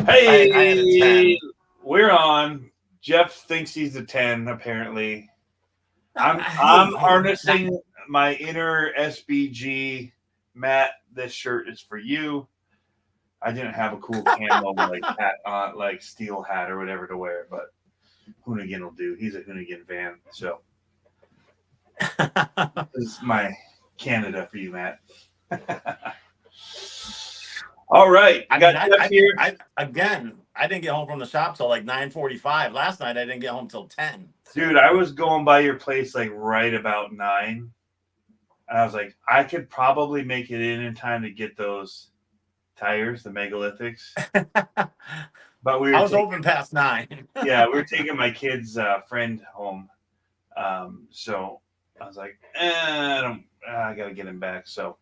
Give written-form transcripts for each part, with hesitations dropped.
I had a Hey, 10. we're on. Jeff thinks he's a 10, apparently. I'm Hey, hey, not, harnessing my inner SBG. Matt, this shirt is for you. I didn't have a cool camo like hat on, like steel hat or whatever to wear, but Hoonigan will do. He's a Hoonigan fan, so this is my Canada for you, Matt. All right, I got mean, Jeff here. I didn't get home from the shop till like 9:45. Last night I didn't get home till 10. Dude, So I was going by your place like right about 9. And I was like, I could probably make it in time to get those tires, the megalithics. But we I were was taking, open past 9. yeah, we were taking my kid's friend home. So I was like, I got to get him back. So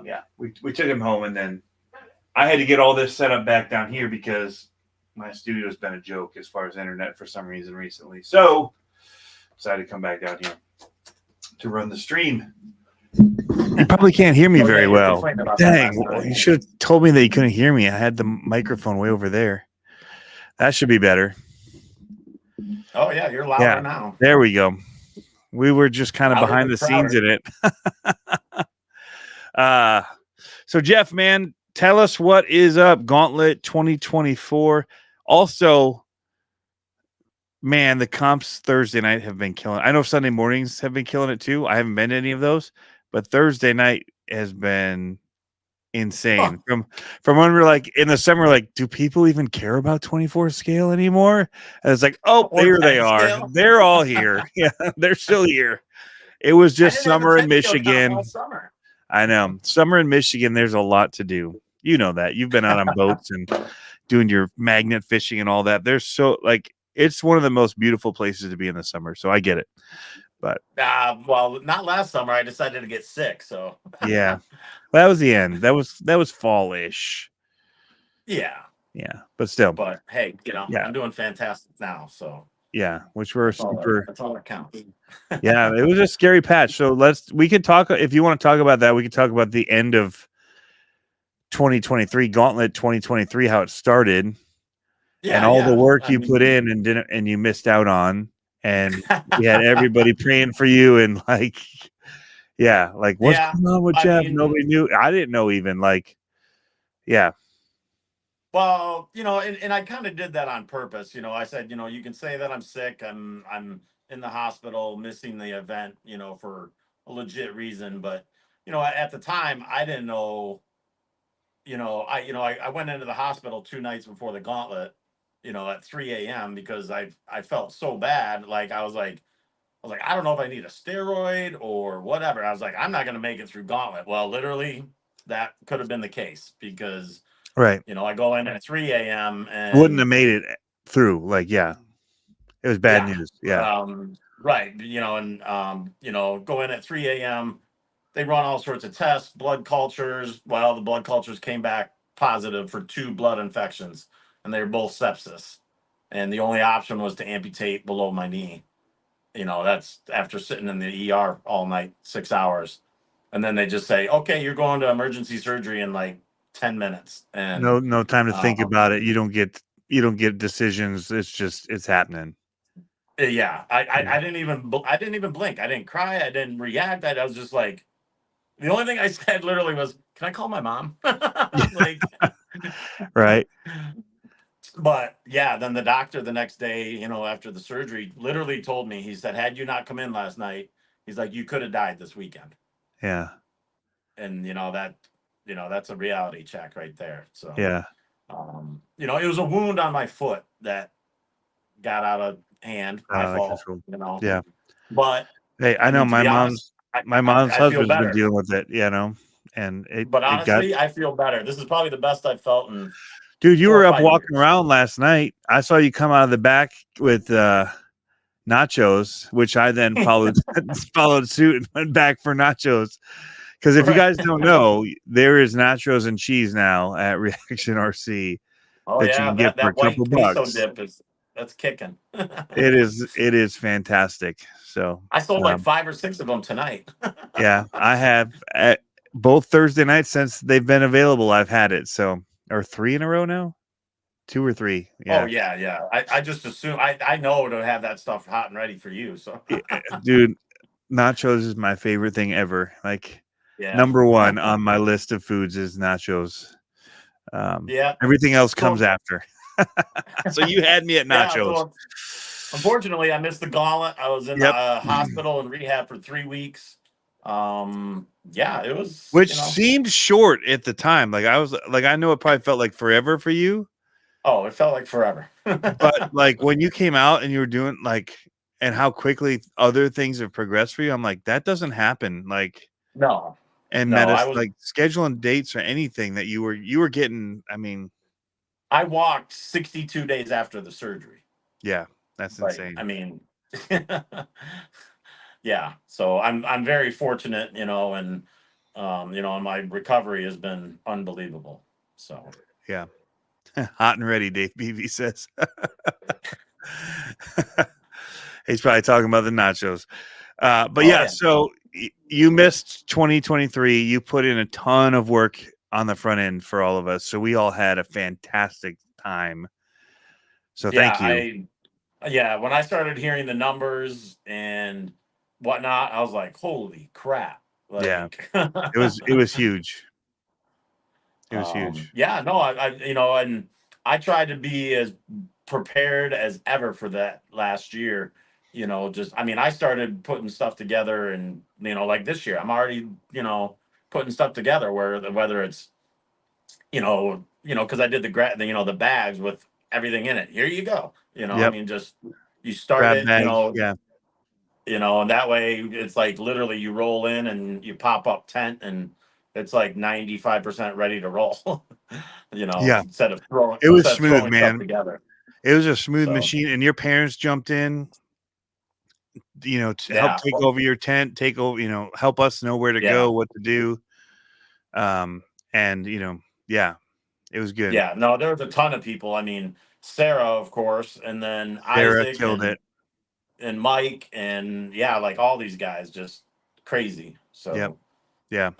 yeah, we took him home, and then I had to get all this set up back down here because my studio's been a joke as far as internet for some reason recently. So decided to come back down here to run the stream. You probably can't hear me Oh, yeah, very you were well. complaining about that Dang, last night. you should have told me that you couldn't hear me. I had the microphone way over there. That should be better. Oh yeah, you're louder Yeah, now. there we go. We were just kind of Louder behind but the scenes in prouder. it. So Jeff, man, tell us what is up. Gauntlet 2024. Also, man, the comps Thursday night have been killing. I know Sunday mornings have been killing it too. I haven't been to any of those, but Thursday night has been insane. Huh. From when we're like in the summer, like, do people even care about 24 scale anymore? And it's like, oh, Or there they 10 are. scale. They're all here. Yeah, they're still here. It was I just didn't have a summer in 10 scale count all Michigan. summer. I know. Summer in Michigan, there's a lot to do. You know that. You've been out on boats and doing your magnet fishing and all that. There's so like it's one of the most beautiful places to be in the summer. So I get it. But Well, not last summer. I decided to get sick. So yeah. That was the end. That was fall-ish. yeah. Yeah. But still. But hey, Yeah. I'm doing fantastic now. So Yeah. Which we're super. that's all that counts. Yeah. It was a scary patch. So we can talk if you want to talk about that, we can talk about the end of 2023, Gauntlet 2023, how it started. And all the work you put in and you missed out on, and we had everybody praying for you and like, yeah, like what's going on with Jeff? Nobody knew. I didn't know even like, yeah. Well, and I kind of did that on purpose. I said, you can say that I'm sick. I'm in the hospital, missing the event, for a legit reason. But at the time, I didn't know. I went into the hospital 2 nights before the Gauntlet, at 3 a.m. because I felt so bad. Like I was like, I don't know if I need a steroid or whatever. I was like, I'm not going to make it through Gauntlet. Well, literally, that could have been the case because, Right. I go in at 3 a.m. and wouldn't have made it through. Like, yeah, it was bad news. Yeah. Right. Go in at 3 a.m. They run all sorts of tests, blood cultures. Well, the blood cultures came back positive for 2 blood infections, and they were both sepsis. And the only option was to amputate below my knee. That's after sitting in the ER all night, 6 hours. And then they just say, okay, you're going to emergency surgery in like 10 minutes. And no time to think about it. You don't get decisions. It's happening. Yeah. I didn't even blink. I didn't cry. I didn't react. I was just like, the only thing I said literally was, can I call my mom? Like, right. But yeah, then the doctor the next day, after the surgery, literally told me, he said, had you not come in last night, he's like, you could have died this weekend. Yeah. And that's a reality check right there. So yeah. It was a wound on my foot that got out of hand. My fault. Yeah. But hey, I know my mom's husband's been dealing with it, but honestly, I feel better. This is probably the best I've felt in. Dude, you were up walking around last night. I saw you come out of the back with nachos, which I then followed suit and went back for nachos. Because if you guys don't know, there is nachos and cheese now at Reaction RC that you can get for a couple bucks. Dip that's kicking. It is fantastic. So I sold like 5 or 6 of them tonight. Yeah, I have both Thursday nights since they've been available. I've had it or 3 in a row now. 2 or 3. Oh Yeah. yeah. I just assume I know to have that stuff hot and ready for you. So Dude, nachos is my favorite thing ever. Like yeah. number 1 on my list of foods is nachos. Yeah. Everything else So comes after. So you had me at yeah. nachos. So unfortunately, I missed the gauntlet. I was in the Yep. hospital and rehab for 3 weeks. Yeah, it was, Which seemed short at the time. Like I was like, I know it probably felt like forever for you, oh, it felt like forever. but like when you came out and you were doing like, and how quickly other things have progressed for you, I'm like, that doesn't happen. Like, No, and no, I was, like scheduling dates or anything that you were getting. I mean, I walked 62 days after the surgery. yeah, that's Like, insane. I mean, yeah. So I'm very fortunate, and my recovery has been unbelievable. So Yeah. Hot and ready, Dave Beebe says. He's probably talking about the nachos. But oh yeah, yeah, so you missed 2023. You put in a ton of work on the front end for all of us. So we all had a fantastic time. So thank you. when I started hearing the numbers and whatnot, I was like, holy crap. Yeah. Like It was huge. It was huge. yeah, no, and I tried to be as prepared as ever for that last year. I started putting stuff together, and like this year, I'm already, putting stuff together whether it's, because I did the bags with everything in it. Here you go. Yep. Just you start Grab it, bag. Yeah. and that way it's like literally you roll in and you pop up tent and it's like 95% ready to roll. Yeah. Instead of It was smooth, throwing stuff man. together. It was a smooth So machine. And your parents jumped in, to help yeah, take over your tent, take over, help us know where to yeah, go, what to do. And yeah, it was good. yeah. No, there was a ton of people. I mean, Sarah, of course, and then Sarah Isaac killed it. and Mike, and yeah, like all these guys, just crazy. Yep. So Yeah.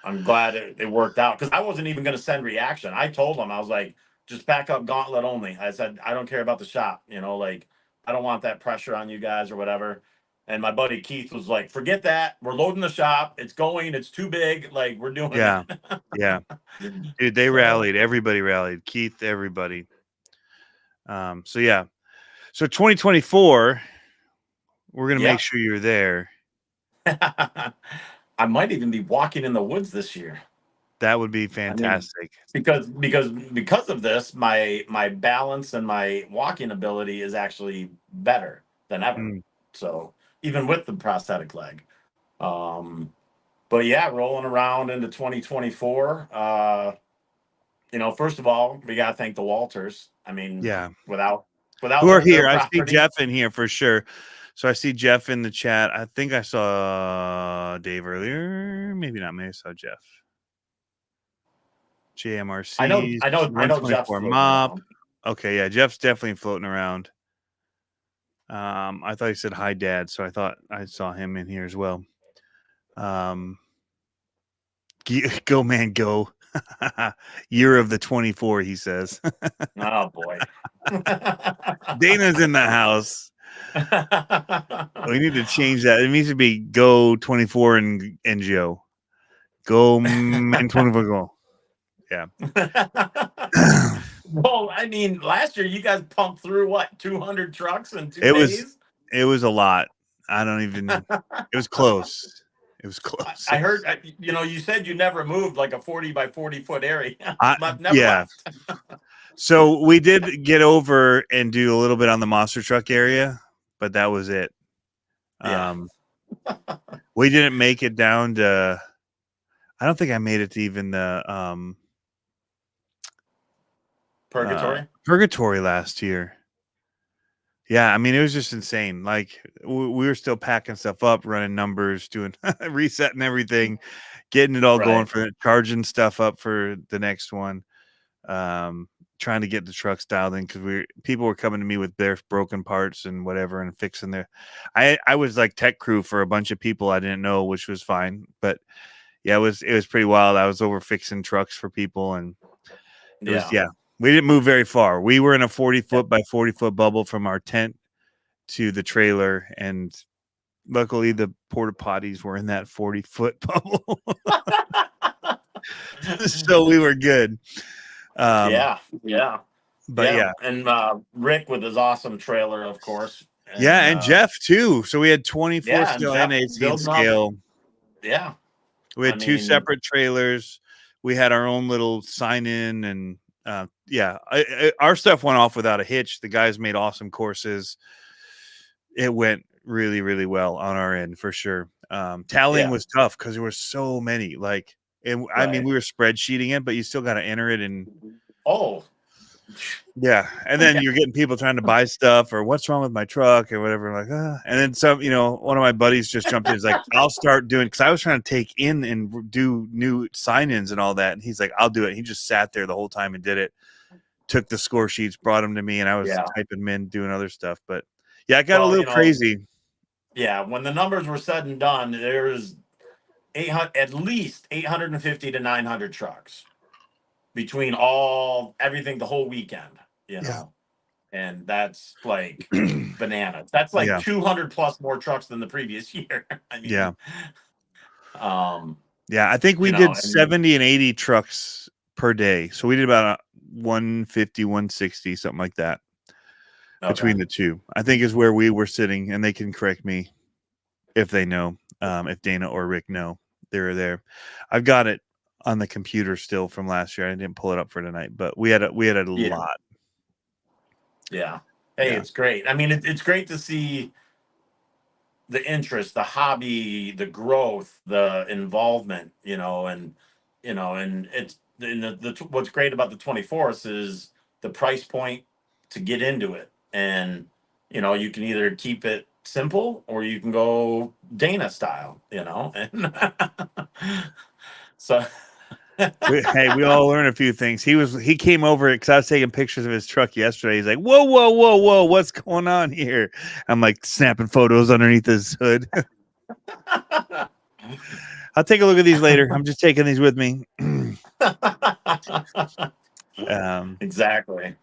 I'm glad it worked out because I wasn't even going to send reaction. I told them, I was like, just back up Gauntlet only. I said, I don't care about the shop, like I don't want that pressure on you guys or whatever. And my buddy Keith was like, forget that. We're loading the shop. It's going. It's too big. Like we're doing Yeah. it. Yeah. Dude, they rallied. Everybody rallied. Keith, everybody. So yeah. So 2024, we're gonna make Yeah. sure you're there. I might even be walking in the woods this year. That would be I mean, fantastic. because of this, my balance and my walking ability is actually better than ever. Mm, So even with the prosthetic leg, um, but yeah, rolling around into 2024. First of all, we got to thank the Walters. I mean, yeah. without Who are their here? I see property, Jeff in here for sure. So I see Jeff in the chat. I think I saw Dave earlier. Maybe not. Maybe I saw Jeff. JMRC, I know Jeff's 124 floating mop. around. Okay, yeah, Jeff's definitely floating around. I thought he said hi, Dad, so I thought I saw him in here as well. Go man, go! Year of the 24, he says. Oh boy, Dana's in the house. We need to change that. It needs to be go 24 and Joe. Go man 24 go. Yeah. Well, I mean, last year you guys pumped through what 200 trucks in 2 It was days. a lot. I don't even. It was close. It was close. I heard, you said you never moved like a 40 by 40-foot area. Never Yeah. left. So we did get over and do a little bit on the monster truck area, but that was it. Yeah. We didn't make it down to. I don't think I made it to even the Purgatory last year. Yeah, I mean it was just insane. Like we were still packing stuff up, running numbers, doing resetting everything, getting it all going Right. for charging stuff up for the next one. Trying to get the trucks dialed in because people were coming to me with their broken parts and whatever and fixing their. I was like tech crew for a bunch of people I didn't know, which was fine. But yeah, it was pretty wild. I was over fixing trucks for people and it was We didn't move very far. We were in a 40-foot by 40-foot bubble from our tent to the trailer, and luckily the porta potties were in that 40-foot bubble. So we were good. Yeah. But yeah. And Rick with his awesome trailer, of course. And Jeff too. So we had 24 yeah, and scale Jeff and 18 building up. scale. Yeah. We had two separate trailers. We had our own little sign in, and our stuff went off without a hitch. The guys made awesome courses. It went really, really well on our end for sure. Tallying was tough because there were so many. Like, I mean, we were spreadsheeting it, but you still got to enter it in. Oh, yeah. And then you're getting people trying to buy stuff or what's wrong with my truck or whatever. Like, and then some, one of my buddies just jumped in. He's like, I'll start doing, because I was trying to take in and do new sign-ins and all that. And he's like, I'll do it. He just sat there the whole time and did it. Took the score sheets, brought them to me, and I was typing them in, doing other stuff. But yeah, it got a little crazy. Yeah. When the numbers were said and done, there's at least 850 to 900 trucks between everything the whole weekend, and that's like bananas. That's like 200 plus more trucks than the previous year. I mean, I think we did 70 and 80 trucks per day. So we did about 150, 160, something like that between the two, I think is where we were sitting, and they can correct me if they know, if Dana or Rick know. They're there. I've got it on the computer still from last year. I didn't pull it up for tonight, but we had a lot. Yeah. Hey, it's great. I mean, it's great to see the interest, the hobby, the growth, the involvement, and it's what's great about the 24th is the price point to get into it. And, you can either keep it simple or you can go Dana style, and so we all learn a few things. He came over because I was taking pictures of his truck yesterday. He's like, whoa, what's going on here? I'm like snapping photos underneath his hood. I'll take a look at these later. I'm just taking these with me. Exactly.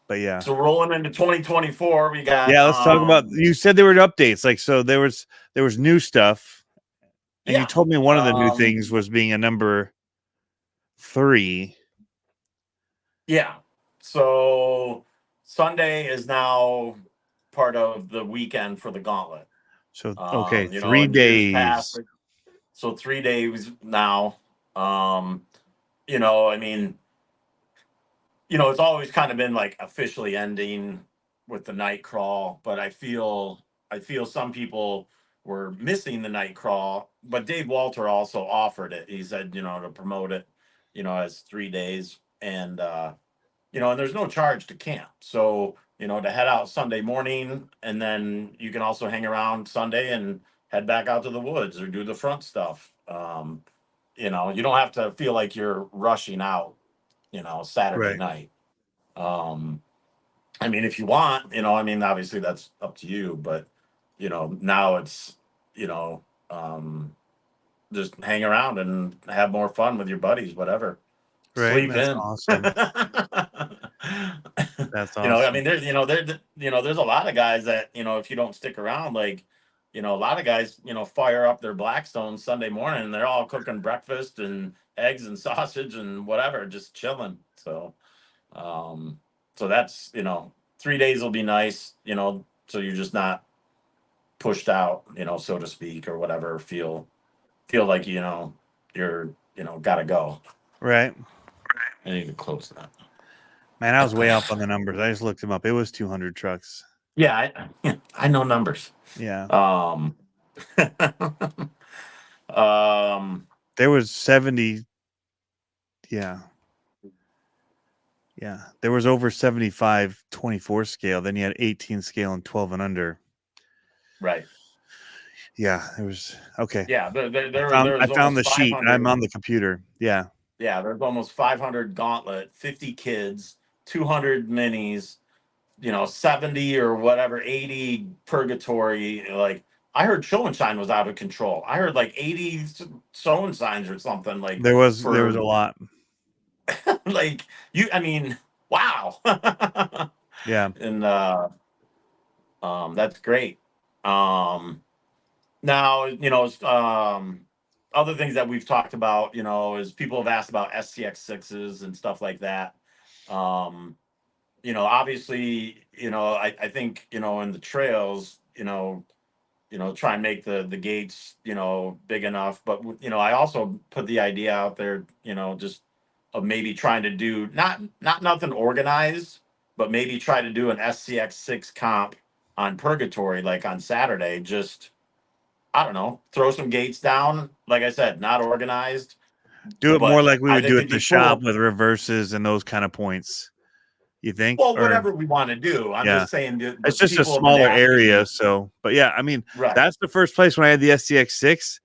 But yeah. So rolling into 2024, we got let's talk about, you said there were updates. Like, so there was new stuff. And you told me one of the new things was being a number 3. Yeah. So Sunday is now part of the weekend for the Gauntlet. So 3 days. So 3 days now. I mean, it's always kind of been like officially ending with the night crawl, but I feel some people were missing the night crawl, but Dave Walter also offered it. He said, to promote it, as 3 days, and and there's no charge to camp. So, to head out Sunday morning, and then you can also hang around Sunday and head back out to the woods or do the front stuff. You don't have to feel like you're rushing out, Saturday night. I mean, if you want, obviously that's up to you, but, now it's, just hang around and have more fun with your buddies, whatever. Right. Sleep That's in. Awesome. That's awesome. I mean, there's a lot of guys that, if you don't stick around, like, a lot of guys, fire up their Blackstone Sunday morning and they're all cooking breakfast and eggs and sausage and whatever, just chilling. So, so that's, 3 days will be nice, so you're just not pushed out, so to speak, or whatever, feel like, you're, gotta go. Right. I need to close that. Man, I was way off on the numbers. I just looked them up. It was 200 trucks. Yeah, I know numbers. Yeah. There was 70. Yeah. Yeah. There was over 75 24 scale. Then you had 18 scale and 12 and under. Right. Yeah. It was okay. Yeah. I found the sheet and I'm on the computer. Yeah. Yeah. There's almost 500 Gauntlet, 50 kids, 200 minis, 70 or whatever, 80 Purgatory. Like, I heard Show and Shine was out of control. I heard like 80 Show and Signs or something. Like, there was a lot. Like, I mean, Wow. Yeah. And that's great. Now, other things that we've talked about, is people have asked about SCX6s and stuff like that. Um, obviously, I think, in the trails, try and make the gates, big enough. But I also put the idea out there, just of maybe trying to do not nothing organized, but maybe try to do an SCX6 comp on Purgatory, like on Saturday. Just, I don't know, throw some gates down. Like I said, not organized, Do it more but like we I would do think at it'd the be shop cool. with reverses and those kind of points. You think? Well, Or whatever we want to do. I'm yeah. just saying, It's but just a people have been smaller asking area, me. so but yeah, I mean, Right, that's the first place when I had the SCX6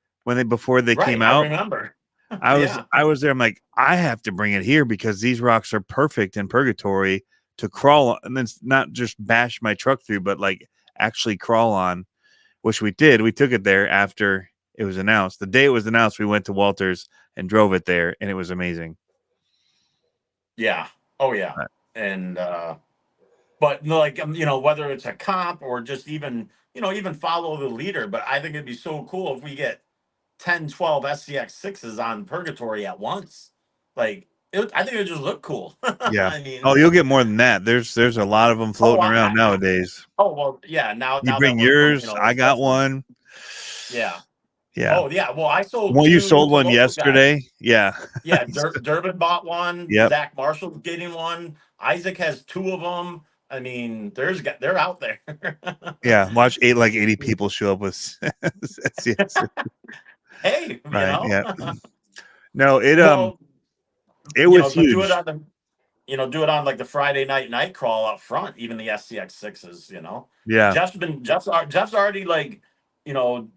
before they right. came I out. remember. I was Yeah. I was there. I'm like, I have to bring it here because these rocks are perfect in Purgatory to crawl on, and then not just bash my truck through, but like actually crawl on, which we did. We took it there after it was announced. The day it was announced, we went to Walters and drove it there, and it was amazing. Yeah. Oh yeah. Right. And but no, like whether it's a comp or just even follow the leader. But I think it'd be so cool if we get 10, 12 SCX6s on Purgatory at once. Like I think it would just look cool. Yeah. I Oh, mean, you'll get more than that. There's a lot of them oh, floating around nowadays. well, yeah. Now You that bring we're yours. I got especially, one. yeah. Yeah. Oh yeah. Well, I sold Well, you two sold to one local guys. yesterday. Yeah. Yeah, Durbin bought one. Yep. Zach Marshall's getting one. Isaac has two of them. I mean, they're out there. Yeah. Watch 80 people show up with yes. Hey, Right. Yeah. No, well, it was but do it huge. on do it on like the Friday night crawl up front. Even the SCX6s. Yeah. Jeff's already like, you know,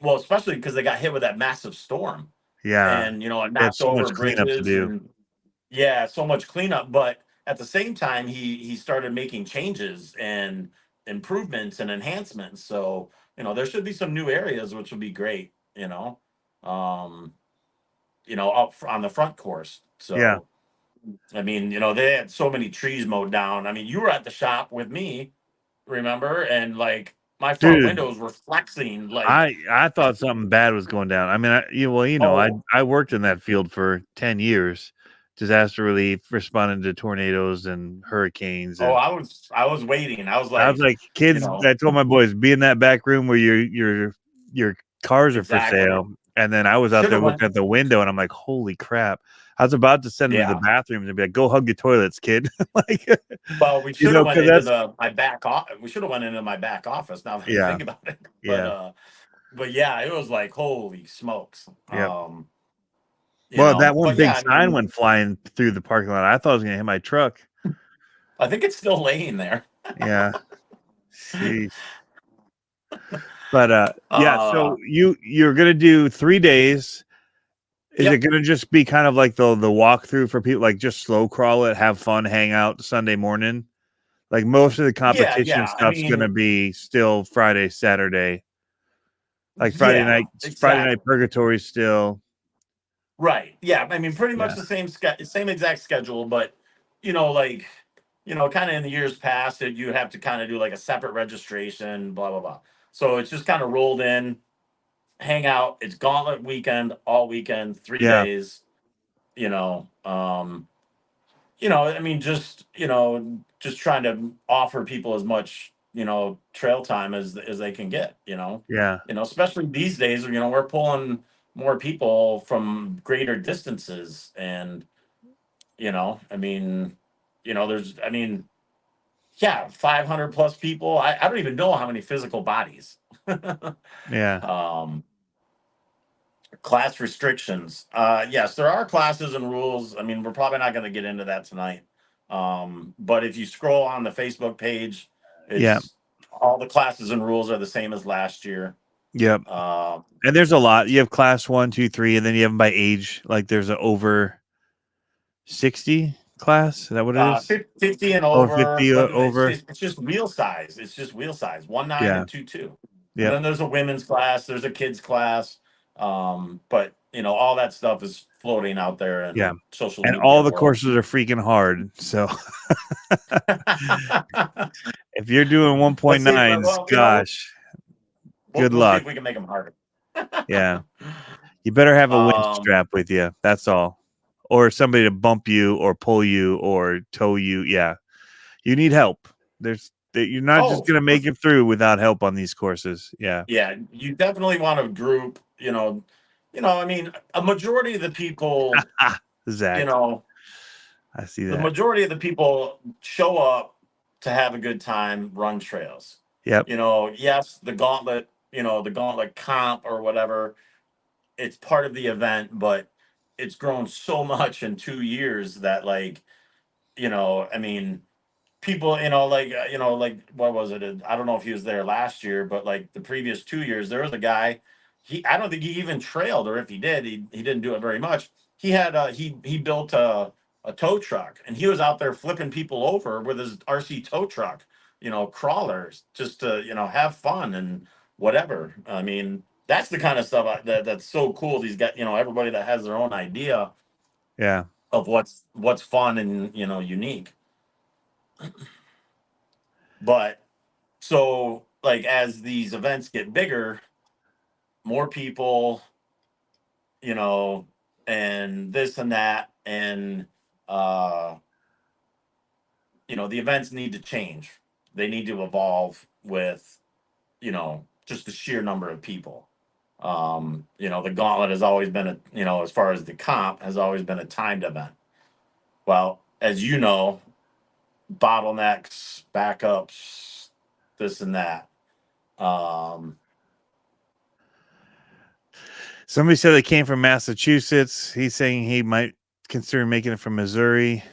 well, especially because they got hit with that massive storm, Yeah. and it They have knocked so much over cleanup to bridges do. and yeah, so much cleanup. But at the same time, he started making changes and improvements and enhancements. So there should be some new areas, which would be great. Um, on the front course. Yeah. So I mean, they had so many trees mowed down. I mean, you were at the shop with me, remember? And like my front Dude, windows were flexing. Like, I thought something bad was going down. I mean, oh, I worked in that field for 10 years, disaster relief, responding to tornadoes and hurricanes, oh, and I was waiting. I was I was like, like, you kids, know, I told my boys, be in that back room where your cars are for exactly. sale. And then I was out Should there have went. looking at the window and I'm like, holy crap. I was about to send them to the Yeah. bathrooms and be like, go hug the toilets, kid. Like, Well, we should have went because into that's, my back office. We should have went into my back office. Now that I yeah, think about it, but yeah, yeah, it was like holy smokes. yeah. Well, that one But yeah, big I sign mean, went flying through the parking lot. I thought it was going to hit my truck. I think it's still laying there. Yeah. Jeez. But yeah, Uh, so you're gonna do 3 days. Is it yep. gonna just be kind of like the walkthrough for people, like just slow crawl it, have fun, hang out Sunday morning? Like most of the Yeah, competition yeah. I stuff's gonna mean, be still Friday, Saturday. Like yeah, Friday night exactly. purgatory still. Right. Yeah. I mean, pretty much Yeah. the same exact schedule, but like kind of in the years past, that you have to kind of do like a separate registration, blah blah blah. So it's just kind of rolled in, hang out. It's Gauntlet weekend, all weekend, three Yeah. days. I mean, just trying to offer people as much, trail time as they can get. Yeah. Especially these days, we're pulling more people from greater distances, and I mean, I mean, yeah, 500 plus people. I don't even know how many physical bodies. Yeah. um, Class restrictions. Yes, there are classes and rules. I mean, we're probably not going to get into that tonight. But if you scroll on the Facebook page, Yeah. it's all the classes and rules are the same as last year. Yep. Uh, And there's a lot. You have class 1, 2, 3, and then you have them by age. Like there's an over 60 class. Is that what it is? 50 and Oh, over, 50 but it's over. just it's just wheel size. It's just wheel size, 1.9 Yeah. and 2.2. And Yep. then there's a women's class. There's a kids class. But all that stuff is floating out there Yeah. in social And media all the world. courses are freaking hard. So if you're doing Let's see. 1.9s, Well, gosh, good we'll see luck. if we can make them harder. Yeah. You better have a winch Um, strap with you. That's all. Or somebody to bump you or pull you or tow you. Yeah. You need help. You're not just going to make it through without help on these courses. Yeah. Yeah, you definitely want a group. I mean, a majority of the people, Zach, I see the that. majority of the people show up to have a good time, run trails. Yep. Yes, the gauntlet comp or whatever, it's part of the event, but it's grown so much in 2 years that I mean, people, like what was it? I don't know if he was there last year, but like the previous 2 years, there was a guy. I don't think he even trailed, or if he did, he didn't do it very much. He had he built a tow truck, and he was out there flipping people over with his RC tow truck, crawlers, just to have fun and whatever. I mean, that's the kind of stuff that's so cool. These guys, everybody that has their own idea Yeah. of what's fun and unique. But so like as these events get bigger, more people, you know, and this and that, and uh, the events need to change. They need to evolve with, just the sheer number of people. The gauntlet has always been as far as the comp has always been a timed event. Well, as you know, bottlenecks, backups, this and that. Um, Somebody said they came from Massachusetts. He's saying he might consider making it from Missouri.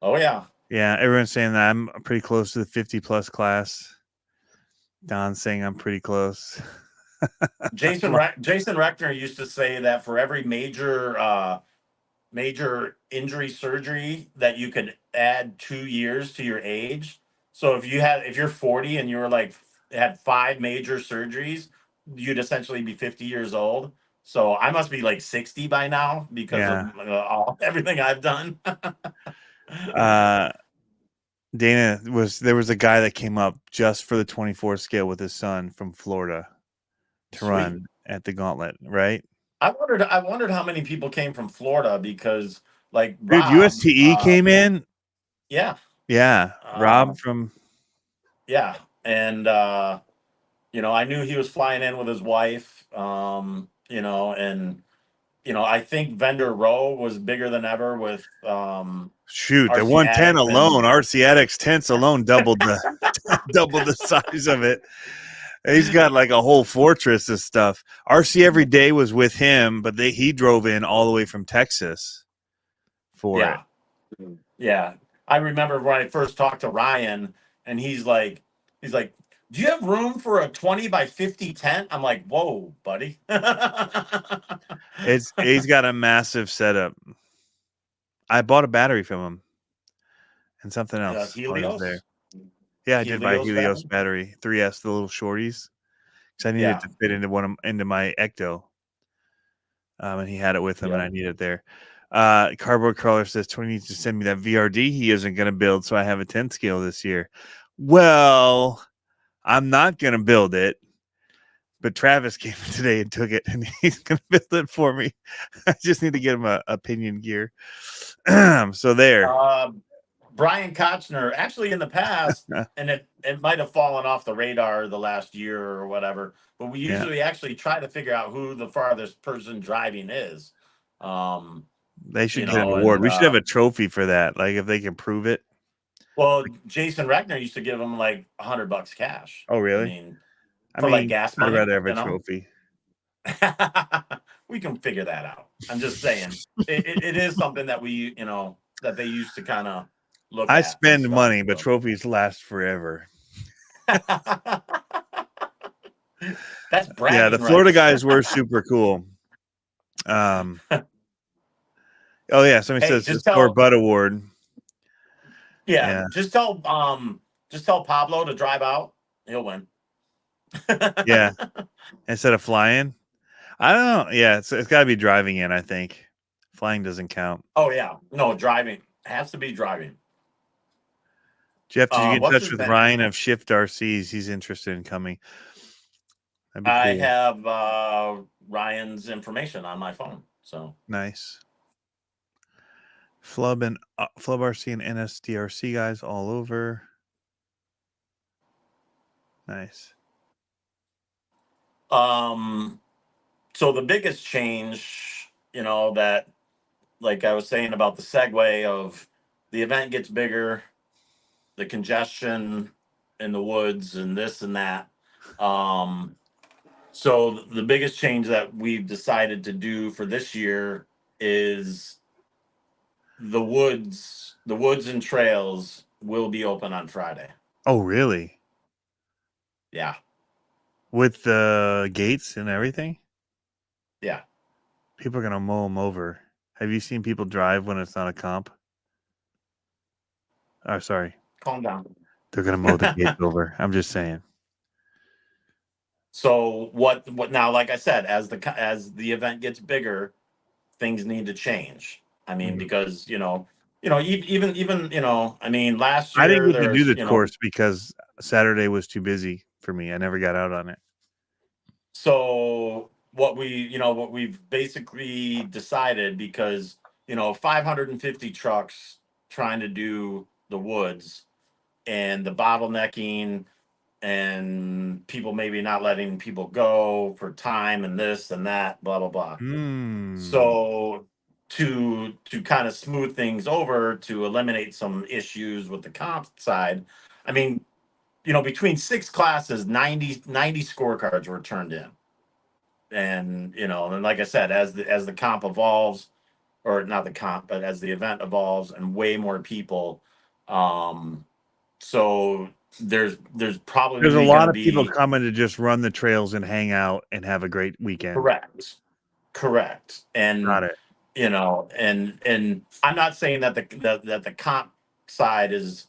oh yeah. Yeah, everyone's saying that I'm pretty close to the 50 plus class. Don's saying I'm pretty close. Jason Reckner used to say that for every major injury surgery that you could add 2 years to your age. So if you're 40 and you were like had 5 major surgeries, you'd essentially be 50 years old. So I must be like 60 by now because Yeah. of everything I've done. There was a guy that came up just for the 24 scale with his son from Florida to Sweet. run at the Gauntlet, right? I wondered how many people came from Florida because like Dude, Rob, USTE came in. yeah, Yeah, Rob from yeah, and I knew he was flying in with his wife, and I think Vendor Row was bigger than ever with shoot, the RC 110 Addict alone, and RC Addicts tents alone doubled the doubled the size of it. He's got like a whole fortress of stuff. RC Every Day was with him, but he drove in all the way from Texas for it. Yeah. I remember when I first talked to Ryan, and he's like, do you have room for a 20 by 50 tent? I'm like, whoa, buddy. He's got a massive setup. I bought a battery from him and something else while I was there. Helios. Yeah, I did buy a Helios battery? battery, 3S, the little shorties, because I needed Yeah. to fit into my Ecto. And he had it with him, and I need it there. Cardboard Crawler says Tony needs to send me that VRD he isn't going to build, so I have a 10 scale this year. Well, I'm not going to build it, but Travis came in today and took it, and he's going to build it for me. I just need to get him a pinion gear. So there. Brian Kochner, actually in the past, and it might have fallen off the radar the last year or whatever, but we usually actually try to figure out who the farthest person driving is. They should get an award. We should have a trophy for that. Like if they can prove it. Well, Jason Reckner used to give them like $100 cash. Oh, really? I mean, like gas money. I'd rather have a trophy. We can figure that out. I'm just saying, it is something that we, that they used to kind of look at. I spend money, but trophies last forever. That's bragging. Yeah, the Florida guys were super cool. Oh yeah, somebody says the Score Butt Award. Yeah, just tell Pablo to drive out. He'll win. Yeah, instead of flying. I don't know. Yeah, it's got to be driving in. I think flying doesn't count. Oh yeah, no driving has to be driving. Jeff, did you get in What's touch his with venue? Ryan of Shift RCs? He's interested in coming. That'd be I cool. have Ryan's information on my phone. So Nice. Flub RC and NSDRC guys all over. Nice. so the biggest change, that like I was saying about the segue of the event gets bigger, the congestion in the woods and this and that. So the biggest change that we've decided to do for this year is the woods and trails will be open on Friday. Oh, really? Yeah. With the gates and everything? Yeah. People are going to mow them over. Have you seen people drive when it's not a comp? Oh, sorry. Calm down. They're going to mow the gates over. I'm just saying. So what now, like I said, as the event gets bigger, things need to change. I mean, Mhm. because even I mean, last I didn't year get to do there's the course because Saturday was too busy for me. I never got out on it. so what we've basically decided, because 550 trucks trying to do the woods, and the bottlenecking, and people maybe not letting people go for time and this and that, blah blah blah. So to kind of smooth things over, to eliminate some issues with the comp side, I mean, between six classes, 90 scorecards were turned in. And and like I said, as the comp evolves, or not the comp, but as the event evolves and way more people, so there's There's a probably going lot to of people be. coming to just run the trails and hang out and have a great weekend. Correct. Got And it. and I'm not saying that the comp side is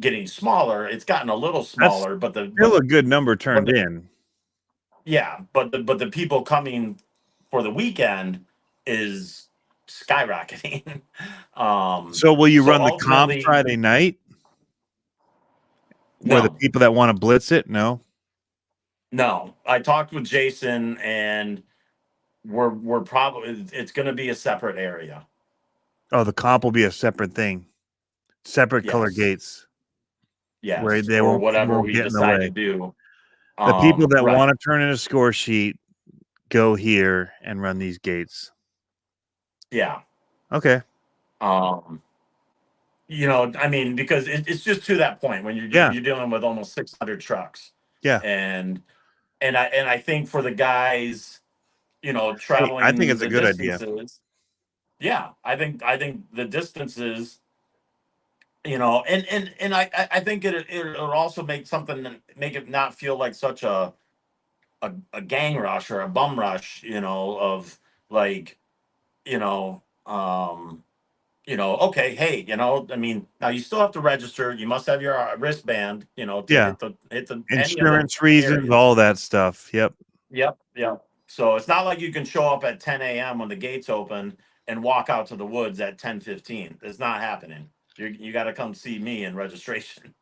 getting smaller. It's gotten a little That's smaller, but the still a good number but turned the, in. yeah, but the people coming for the weekend is skyrocketing. So will you So run the comp ultimately, Friday night for the no. people that want to blitz it? No. No, I talked with Jason, and we're probably, it's going to be a separate area. Oh, the comp will be a separate thing, separate color Yes, gates where yes, they or won't people whatever won't we get in the decide to way. do. The people that want Right. to turn in a score sheet go here and run these gates. Yeah. Okay. Um, I mean, because it's just to that point when Yeah. you're dealing with almost 600 trucks, Yeah. and I think for the guys, Hey, I think traveling it's a the good idea. distances, yeah, I think the distances, and I think it'll also make it not feel like such a gang rush or a bum rush, of like, you know, um, okay, hey, I mean, now you still have to register. You must have your wristband, to Yeah. hit any of the Insurance reasons, areas. all that stuff. Yep. Yep, yep. So it's not like you can show up at 10 a.m. when the gates open and walk out to the woods at 10:15. It's not happening. You got to come see me in registration.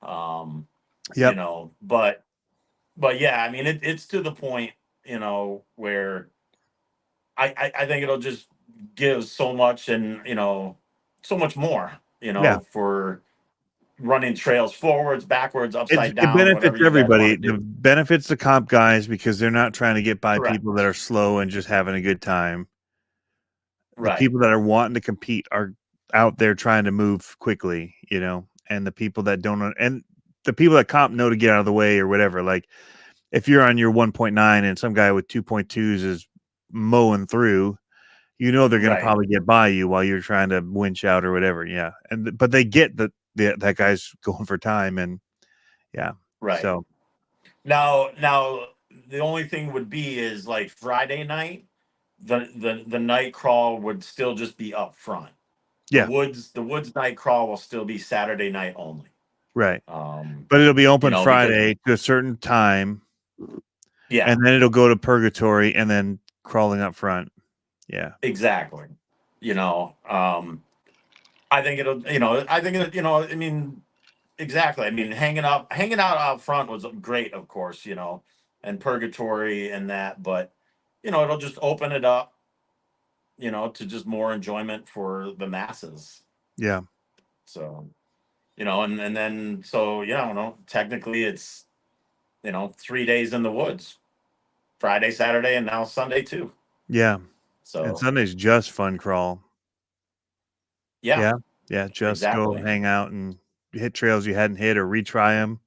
Um, Yep. but yeah, I mean, it's to the point, where I think it'll just give so much, and so much more, Yeah. for running trails forwards, backwards, upside It down, whatever benefits you guys want everybody. to The do. benefits the comp guys because they're not trying to get by people that Correct. are slow and just having a good time. The Right. people that are wanting to compete are out there trying to move quickly, and the people that don't, and the people that comp know to get out of the way or whatever. Like if you're on your 1.9 and some guy with 2.2s is mowing through, they're going to Right. probably get by you while you're trying to winch out or whatever. Yeah. But they get that guy's going for time, and yeah. Right. So Now, the only thing would be is like Friday night, the night crawl would still just be up front. The yeah, woods night crawl will still be Saturday night only. right. But it'll be open Because Friday to a certain time Yeah, and then it'll go to purgatory and then crawling up front. Yeah. exactly. You know, I think it'll, I think it, I mean, exactly. I mean, hanging out front was great, of course, and purgatory and that, but it'll just open it up, to just more enjoyment for the masses. Yeah. So, and then so yeah, I don't know. Technically, it's 3 days in the woods, Friday, Saturday, and now Sunday too. Yeah. And So Sunday's just fun crawl. yeah, Yeah. Yeah. Just go exactly. hang out and hit trails you hadn't hit or retry them.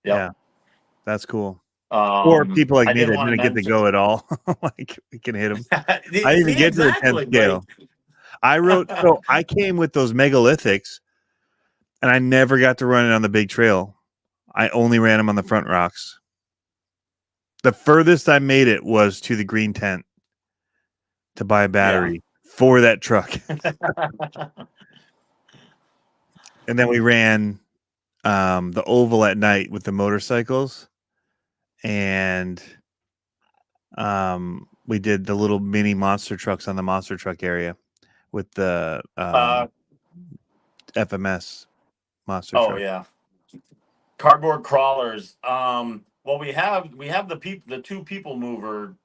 Yep. Yeah. That's cool. Or people like I me did that want to didn't get to mention. go at all. Like we can hit them. I didn't even See, get to the 10th exactly. Like, scale. So I came with those megalithics and I never got to run it on the big trail. I only ran them on the front rocks. The furthest I made it was to the green tent to buy a battery for that truck. And then we ran the oval at night with the motorcycles. And we did the little mini monster trucks on the monster truck area with the FMS monster oh truck. yeah, cardboard crawlers. Well, we have the two people mover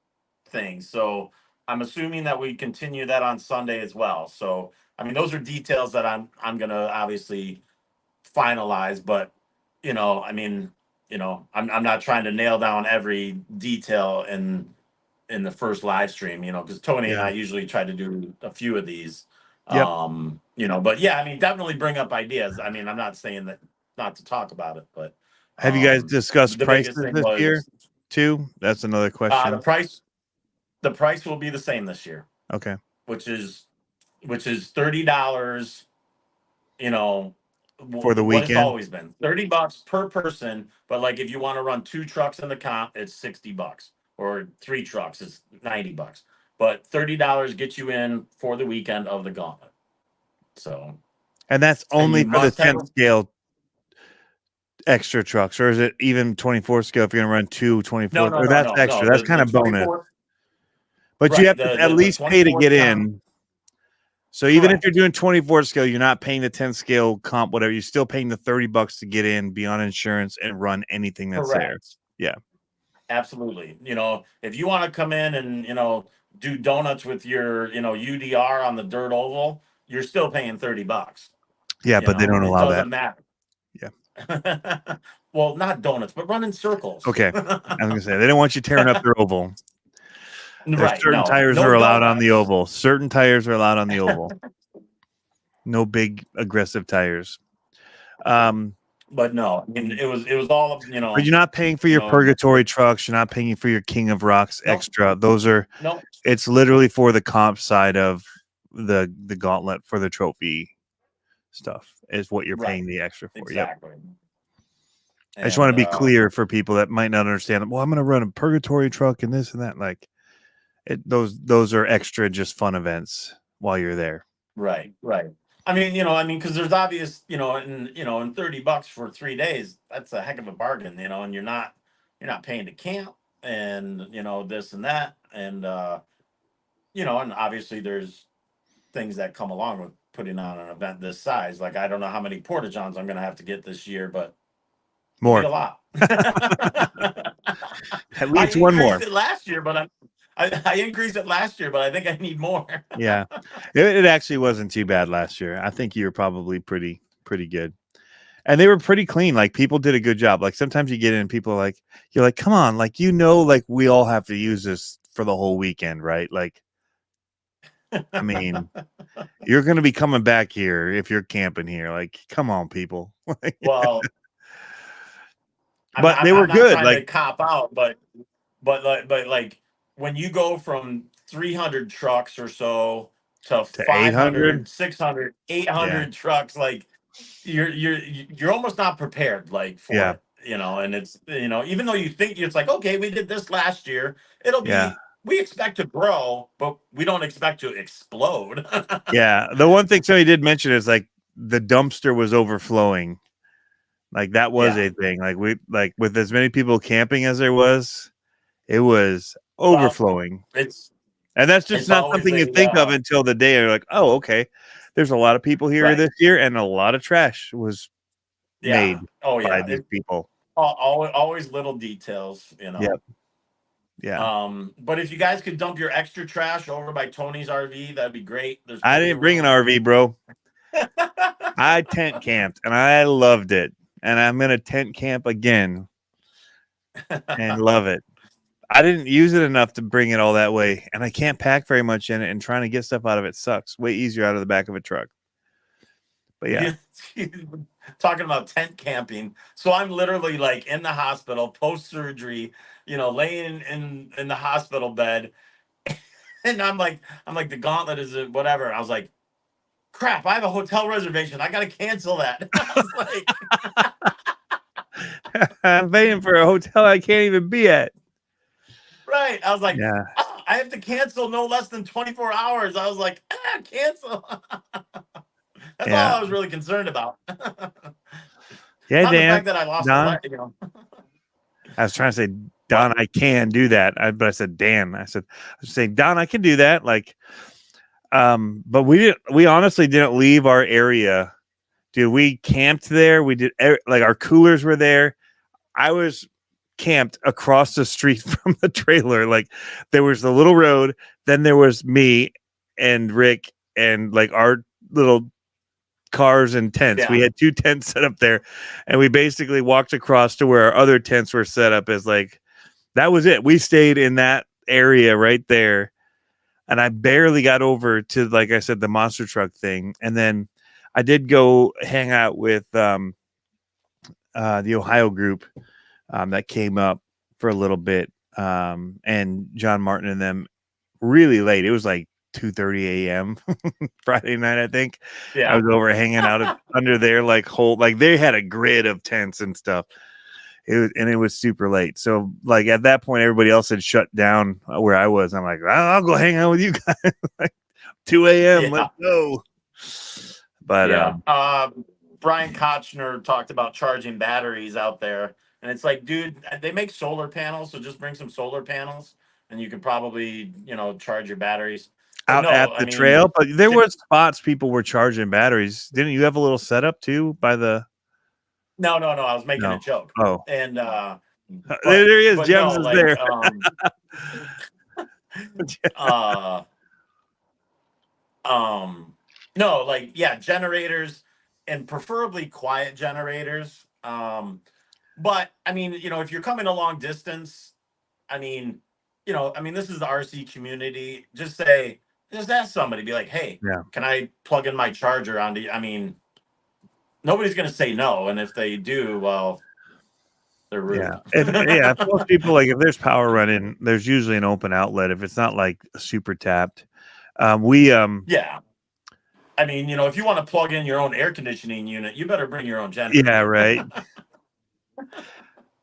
thing. So I'm assuming that we continue that on Sunday as well. So I mean, those are details that I'm gonna obviously finalize, but I mean, I'm not trying to nail down every detail in the first live stream, because Tony and Yeah. I usually try to do a few of these. Yep. But yeah, I mean, definitely bring up ideas. I mean, I'm not saying that not to talk about it, but Have you guys discussed the biggest prices thing this year was too? That's another the question. price. The price will be the same this year, Okay. which is $30. For the what it's weekend? always been, $30 per person. But like if you want to run 2 trucks in the comp, it's $60, or 3 trucks is $90. But $30 gets you in for the weekend of the Gauntlet. So, And that's and only you for the must have 10th scale extra trucks, or is it even 24 scale if you're gonna run two 24? no, Or no, that's no, extra. no. That's kind The of bonus. 24, But you right? have to at The least pay to 24 get comp, in. So even if you're correct. doing 24 scale, you're not paying the 10 scale comp, whatever. You're still paying the $30 to get in, be on insurance, and run anything that's there. Correct. Yeah. Absolutely. If you want to come in and, do donuts with your, UDR on the dirt oval, you're still paying $30. Yeah, but they don't It allow that. doesn't matter. Yeah. Well, not donuts, but run in circles. Okay. I was gonna say they don't want you tearing up their oval. There's Right. certain No, tires no are allowed on the donuts. oval. Certain tires are allowed on the oval. No big aggressive tires. But no, I mean, it was all, But you're not paying for your purgatory trucks. You're not paying for your King of Rocks nope, extra. Those are nope. it's literally for the comp side of the gauntlet for the trophy stuff is what you're paying Right. the extra for. Exactly. Yep. I just want to And be clear for people that might not understand. Well, I'm going to run a purgatory truck and this and that. Like those are extra, just fun events while you're there. right. I mean, because there's obvious, and $30 for 3 days, that's a heck of a bargain, and you're not paying to camp, and this and that, and and obviously there's things that come along with putting on an event this size. Like I don't know how many porta johns I'm gonna have to get this year, but it'll be More. a lot. At least one more. It last year, but I increased it last year, but I think I need more. Yeah, it actually wasn't too bad last year. I think you were probably pretty good, and they were pretty clean. Like people did a good job. Like sometimes you get in, and people are like, you're like, come on, like like we all have to use this for the whole weekend, right? Like, I mean, you're going to be coming back here if you're camping here. Like, come on, people. Well, but they were not good. trying Like to cop out, but when you go from 300 trucks or so to 500, 800. 600, 800 trucks, like you're almost not prepared like for Yeah. it, and it's even though you think it's like, okay, we did this last year, it'll be Yeah. we expect to grow, but we don't expect to explode. Yeah. The one thing somebody did mention is like the dumpster was overflowing. Like that was Yeah. a thing. Like with as many people camping as there was, It was overflowing. It's And that's just it's not always something you think of a until the day you're like, oh, okay. There's a lot of people here right. this year, and a lot of trash was Yeah. made Oh by yeah. these people. Always little details, you know. Yep. Yeah. But if you guys could dump your extra trash over by Tony's RV, that'd be great. There's I plenty didn't of bring an room. RV, bro. I tent camped and I loved it. And I'm going to tent camp again and love it. I didn't use it enough to bring it all that way. And I can't pack very much in it, and trying to get stuff out of it sucks. Way easier out of the back of a truck. But yeah. Talking about tent camping. So I'm literally like in the hospital post surgery, laying in the hospital bed, and I'm like the Gauntlet is it whatever. I was like, crap, I have a hotel reservation. I gotta cancel that. I was like, I'm paying for a hotel I can't even be at. right. I was like, Yeah. oh, I have to cancel no less than 24 hours. I was like, cancel. That's all Yeah. I was really concerned about. Yeah, Not the Dan. fact that I lost a Don. leg, I was trying to say, Don, I can do that. But I said, Dan. I was saying, Don, I can do that. Like, but we honestly didn't leave our area. Dude, we camped there. We did like our coolers were there. I was camped across the street from the trailer. Like, there was the little road, then there was me and Rick and like our little cars and tents. Yeah. We had 2 tents set up there, and we basically walked across to where our other tents were set up. As like, that was it. We stayed in that area right there, and I barely got over to, like I said, the monster truck thing. And then I did go hang out with the Ohio group that came up for a little bit, and John Martin and them really late. It was like 2:30 a.m. Friday night, I think. I Yeah. was over hanging out under their like they had a grid of tents and stuff. It was super late. So like at that point, everybody else had shut down where I was. I'm like, I'll go hang out with you guys. Like 2 a.m. Yeah. Let's go. But yeah. Brian Kochner talked about charging batteries out there. And it's like, dude, they make solar panels. So just bring some solar panels and you can probably, charge your batteries. But out no, at I the mean, trail, but there were spots people were charging batteries. Didn't you have a little setup too by the? No. I was making No. a joke. Oh, And, there he is. but Gems no, is like, there. no, like, yeah, generators and preferably quiet generators. But I mean, if you're coming a long distance, I mean, this is the RC community. Just ask somebody, be like, hey, Yeah. can I plug in my charger onto? I mean, nobody's gonna say no, and if they do, well, they're rude. Yeah. If most people, like, if there's power running, there's usually an open outlet. If it's not like super tapped, Yeah. I mean, if you want to plug in your own air conditioning unit, you better bring your own generator. Yeah, right.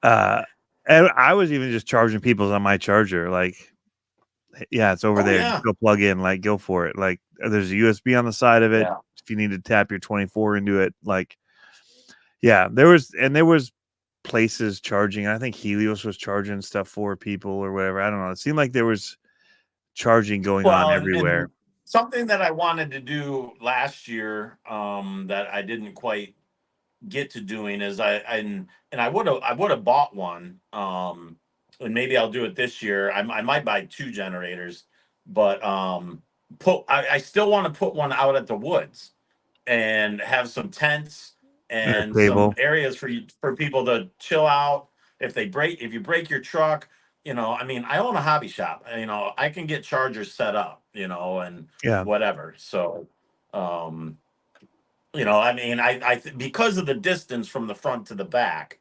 And I was even just charging people's on my charger. Like, yeah, it's over there. Yeah. Just go plug in. Like, go for it. Like, there's a USB on the side of it. Yeah. If you need to tap your 24 into it, like, yeah, there was places charging. I think Helios was charging stuff for people or whatever. I don't know. It seemed like there was charging going on everywhere. And something that I wanted to do last year, that I didn't quite get to doing is I would have bought one, and maybe I'll do it this year. I might buy 2 generators, but I still want to put one out at the woods and have some tents and some areas for people to chill out. If you break your truck, I mean, I own a hobby shop, I can get chargers set up, and whatever. So, I mean, because of the distance from the front to the back,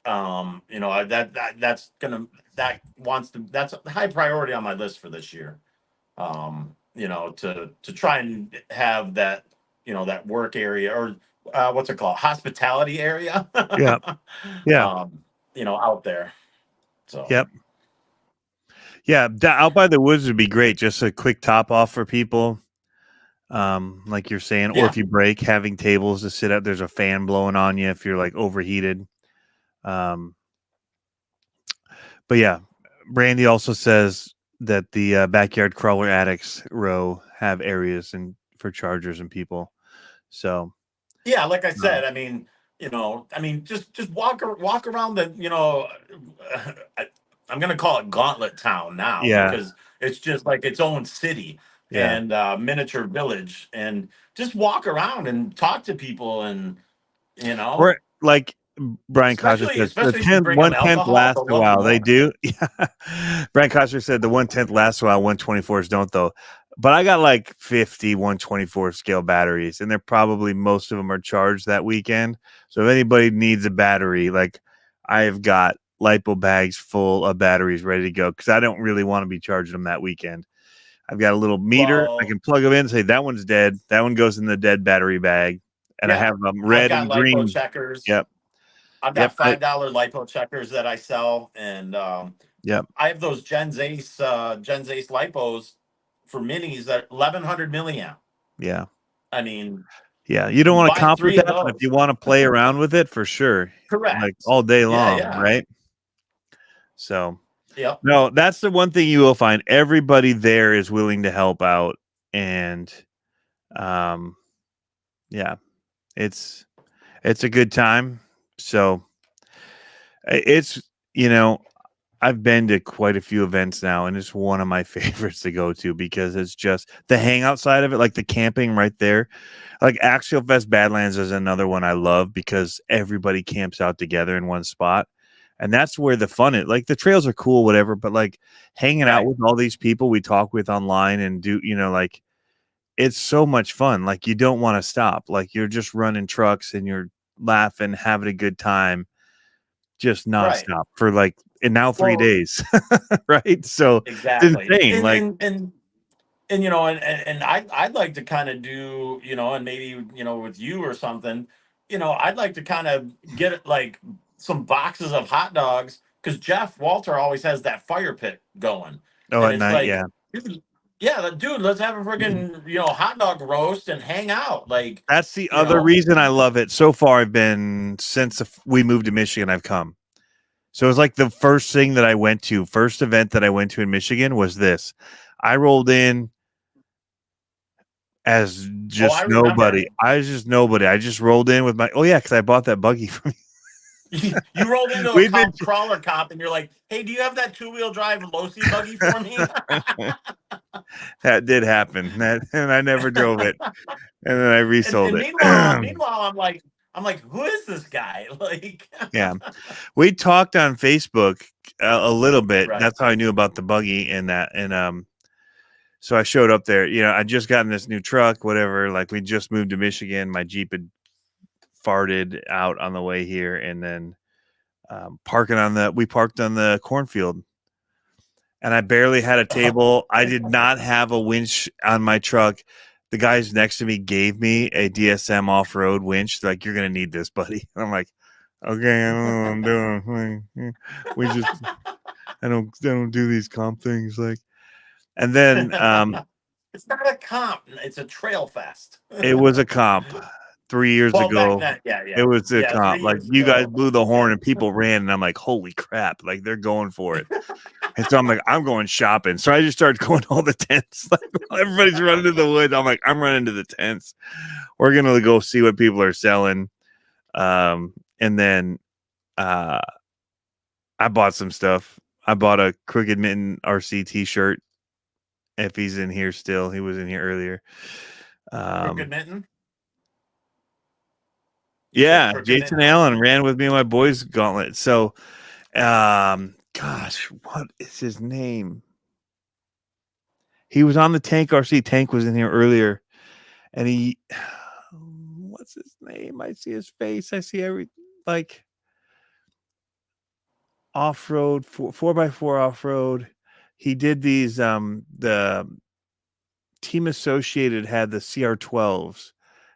that's a high priority on my list for this year. To try and have that, that work area, or what's it called? Hospitality area. Yeah. Out there. So. Yep. Yeah, out by the woods would be great. Just a quick top off for people, like you're saying. Or if you break, having tables to sit at. There's a fan blowing on you if you're like overheated. But yeah, Brandy also says that the backyard crawler addicts row have areas and for chargers and people. So Yeah, like I said, I mean, just walk around the, I, I'm gonna call it Gauntlet Town now yeah, because it's just like its own city yeah. and miniature village, and just walk around and talk to people, and Or like Brian Kosher especially says, the especially if you 10th, bring them 1/10 alcohol, lasts they'll a love you while. They more. do. Yeah. Brian Kosher said the 1/10 lasts a while, 1/24s don't though. But I got like 50 1/24 scale batteries, and they're probably most of them are charged that weekend. So if anybody needs a battery, like I've got lipo bags full of batteries ready to go because I don't really want to be charging them that weekend. I've got a little meter. I Well, can plug them in and say that one's dead. That one goes in the dead battery bag. And I yeah, have them I've red got and lipo green. checkers. Yep. I've Yep. got $5 lipo checkers that I sell, and Yep. I have those Gens Ace lipos for minis that 1100 milliamp. Yeah. I mean, Yeah. You don't want to buy comp with 3 of that, but if those. you want to play around with it for sure, like Correct. all day Yeah, long, yeah. right? So Yep. no, that's the one thing you will find. Everybody there is willing to help out. And um yeah, it's a good time. So it's I've been to quite a few events now, and it's one of my favorites to go to because it's just the hangout side of it, like the camping right there. Like Axial Fest Badlands is another one I love because everybody camps out together in one spot. And that's where the fun is. Like the trails are cool, whatever, but like hanging out Right. with all these people we talk with online and do, like it's so much fun. Like you don't want to stop. Like you're just running trucks and you're laughing, having a good time, just Right. nonstop for like, and now 3 Well, days. Right. So it's exactly. insane. And Like, I'd like to kind of do, and maybe, with you or something, I'd like to kind of get like some boxes of hot dogs because Jeff Walter always has that fire pit going. oh, And at it's night. like, Yeah. yeah, dude, let's have a friggin', hot dog roast and hang out. Like, That's the you other know, reason I love it. So far, I've been since we moved to Michigan, I've come. So it's like the first thing that I went to, first event that I went to in Michigan was this. I rolled in as oh, I just remember. nobody. I was just nobody. I just rolled in with my, oh, yeah, because I bought that buggy from You rolled into a We've been, crawler cop and you're like, hey, do you have that 2-wheel drive low-C buggy for me? that did happen. And I never drove it. And then I and, resold and it. meanwhile, I'm like, who is this guy? Like, Yeah. We talked on Facebook a little bit. right. That's how I knew about the buggy and that. And so I showed up there. I just gotten this new truck, whatever. Like we just moved to Michigan. My Jeep had farted out on the way here, and then we parked on the cornfield, and I barely had a table. I did not have a winch on my truck. The guys next to me gave me a DSM off-road winch. They're like, you're gonna need this, buddy. And I'm like, okay, I don't know what I'm doing. I don't do these comp things. Like, and then It's not a comp. It's a trail fest. it was a comp 3 years Well, back ago. then, yeah, It yeah. was a Yeah, comp. 3 Like years you guys ago. blew the horn Yeah. and people ran, and I'm like, holy crap! Like they're going for it. And so I'm like, I'm going shopping. So I just started going to all the tents. Like everybody's running to the woods. I'm like, I'm running to the tents. We're gonna go see what people are selling. And then I bought some stuff. I bought a Crooked Mitten RC t-shirt. If he's in here still, he was in here earlier. Crooked Mitten? Yeah, Crooked Jason Mitten Allen RC? ran with me and my boys Gauntlet. So gosh, what is his name? He was on the Tank RC. Tank was in here earlier, and what's his name? I see his face. I see like off-road 4x4 off-road. He did these the Team Associated had the CR12s,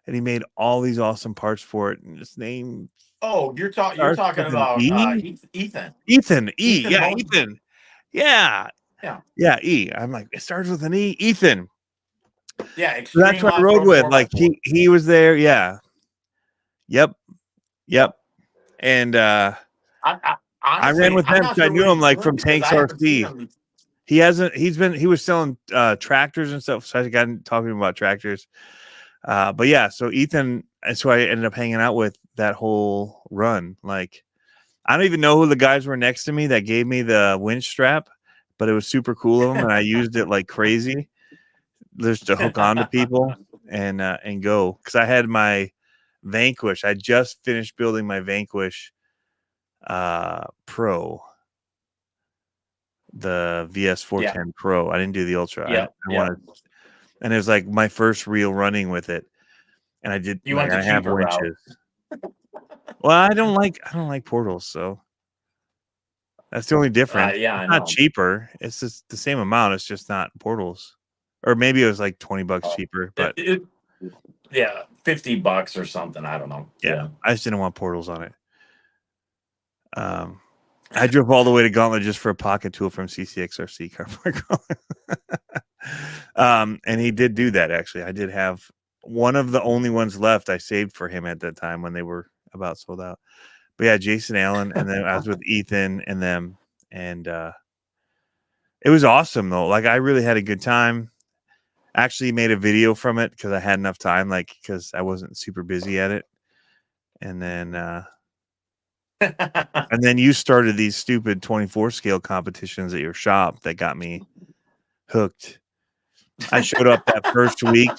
and he made all these awesome parts for it, and his name Oh, you're starts talking with an about E. Ethan. Ethan E. Ethan Yeah, Motor. Ethan. Yeah. Yeah. Yeah, E. I'm like, it starts with an E. Ethan. Yeah, So that's extreme what I rode off-road with. Like 4x4. he was there. Yeah. Yep. And I I ran with I'm him not because I sure knew what him he's like doing from because Tanks I haven't seen RC. him. He was selling tractors and stuff. So I got talking about tractors. But yeah, so Ethan, and so I ended up hanging out with that whole run. Like, I don't even know who the guys were next to me that gave me the winch strap, but it was super cool of them, and I used it like crazy, just to hook on to people and go. Because I had my Vanquish. I just finished building my Vanquish Pro, the VS 410 Pro. I didn't do the Ultra. I wanted, and it was like my first real running with it. And I did. You Like, went the I have cheaper route. winches. Well, I don't like portals, so that's the only difference. Yeah, It's I not know. cheaper. It's just the same amount. It's just not portals. Or maybe it was like $20 Oh, cheaper, but yeah, $50 or something. I don't know. yeah, I just didn't want portals on it. I drove all the way to Gauntlet just for a pocket tool from CCXRC Car. And he did do that, actually. I did have one of the only ones left I saved for him at that time when they were about sold out. But yeah, Jason Allen, and then I was with Ethan and them, and it was awesome though. Like, I really had a good time. Actually made a video from it because I had enough time, like, because I wasn't super busy at it. And then you started these stupid 24 scale competitions at your shop that got me hooked. I showed up that first week.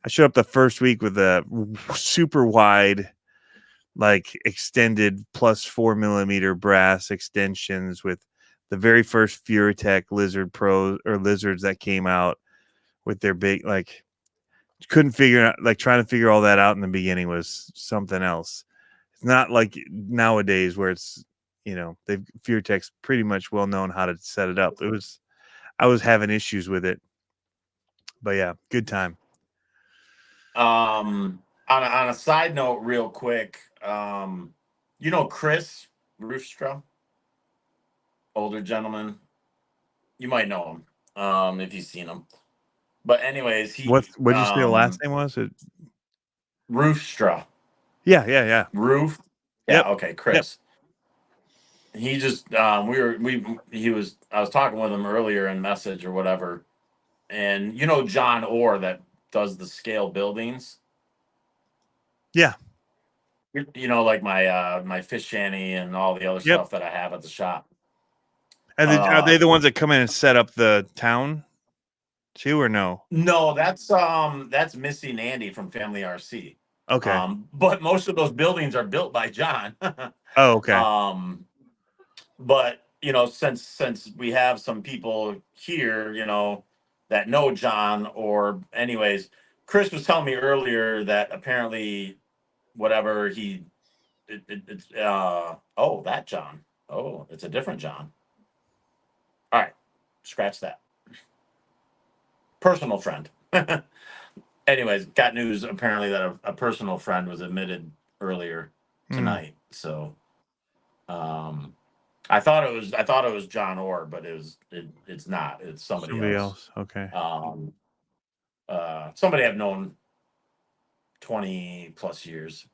I showed up the first week with a super wide, like, extended +4mm brass extensions with the very first Furitech Lizard Pro or Lizards that came out with their big, like, couldn't figure out, like, trying to figure all that out in the beginning was something else. It's not like nowadays where it's, Furitech's pretty much well known how to set it up. I was having issues with it, but yeah, good time. On a side note, real quick, Chris Roofstra, older gentleman. You might know him, if you've seen him. But anyways, What'd you say the last name was? Roofstra. Yeah. Roof. Yep. Yeah. Okay, Chris. Yep. He just I was talking with him earlier in message or whatever, and John Orr that does the scale buildings. Yeah. Like my fish shanty and all the other stuff that I have at the shop. And are they the ones that come in and set up the town too, or no? No, that's Missy and Andy from Family RC. Okay. But most of those buildings are built by John. Oh, okay. But since we have some people here, that know John, or anyways, Chris was telling me earlier that apparently whatever that John. Oh, it's a different John. All right, scratch that. Personal friend. Anyways, got news apparently that a personal friend was admitted earlier tonight. So, I thought it was John Orr, but it's not. It's somebody else. Okay. Somebody I've known 20 plus years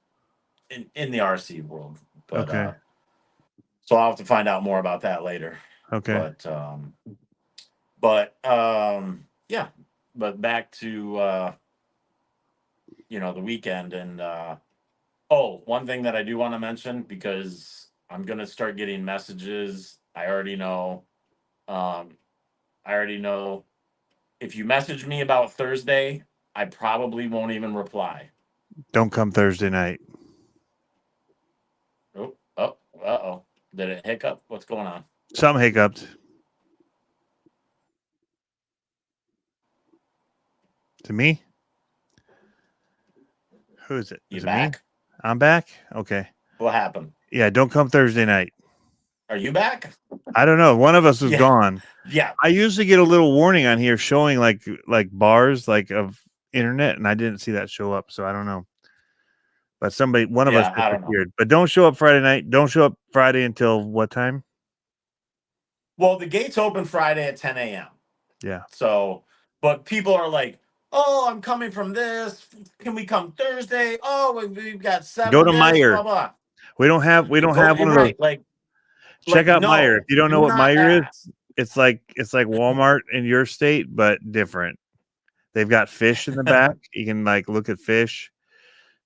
in the RC world, but okay. So I'll have to find out more about that later. Okay. But yeah. But back to the weekend, and one thing that I do want to mention, because I'm gonna start getting messages. I already know if you message me about Thursday, I probably won't even reply. Don't come Thursday night. Uh-oh. Did it hiccup? What's going on? Something hiccuped. To me? Who is it? You Is back? It me? I'm back? Okay. What happened? Yeah, don't come Thursday night. Are you back? I don't know. One of us was gone. Yeah. I usually get a little warning on here showing like bars like of internet, and I didn't see that show up, so I don't know. But one of us disappeared. But don't show up Friday night. Don't show up Friday until what time? Well, the gates open Friday at 10 a.m. Yeah. So, but people are like, "Oh, I'm coming from this. Can we come Thursday? Oh, we've got 7 Go to this, Meyer. blah blah." We don't have one of those. Like, Check Like, out Meijer. no, If you don't know do what not Meijer is, ask. it's like Walmart in your state, but different. They've got fish in the back. You can like look at fish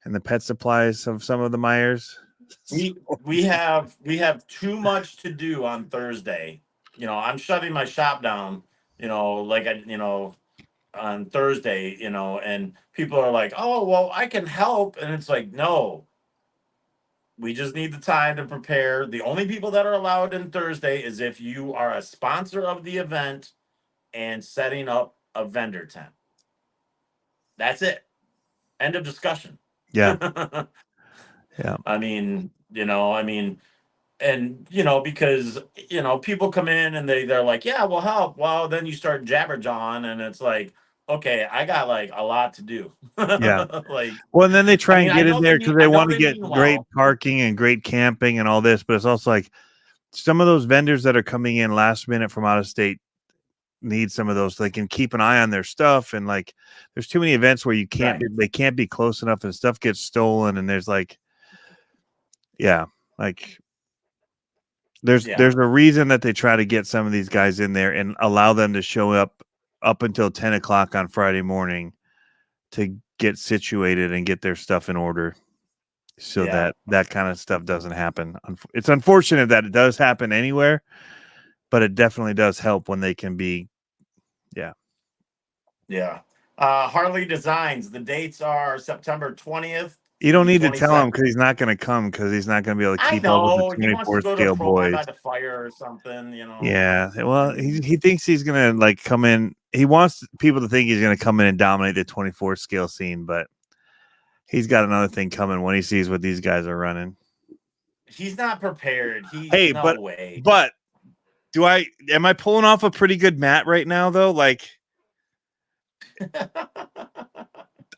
and the pet supplies of some of the Meijers. We have too much to do on Thursday. You know, I'm shutting my shop down. On Thursday. And people are like, "Oh, well, I can help," and it's like, no. We just need the time to prepare. The only people that are allowed in Thursday is if you are a sponsor of the event and setting up a vendor tent. That's it. End of discussion. Yeah. Yeah. Because people come in and they're like, yeah, we'll help. Well, then you start jabberjawing, and it's like, okay, I got like a lot to do. Yeah. Like, Well, and then they try and I get in know they there mean, because they I know want to they get mean great well. parking and great camping and all this, but it's also like some of those vendors that are coming in last minute from out of state need some of those. They can keep an eye on their stuff, and like there's too many events where Right. they can't be close enough and stuff gets stolen, and there's like, yeah, like there's a reason that they try to get some of these guys in there and allow them to show up until 10 o'clock on Friday morning to get situated and get their stuff in order, so that kind of stuff doesn't happen. It's unfortunate that it does happen anywhere, but it definitely does help when they can be. Yeah. Harley Designs. The dates are September 20th You through don't the need to tell him 22nd. because he's not going to come because he's not going to be able to I keep up with the know he wants to 24 go to scale Fry boys. by the Fire or something. Yeah, well, he thinks he's going to like come in. He wants people to think he's going to come in and dominate the 24 scale scene, but he's got another thing coming when he sees what these guys are running. He's not prepared. Hey, no way. But am I pulling off a pretty good mat right now though? Like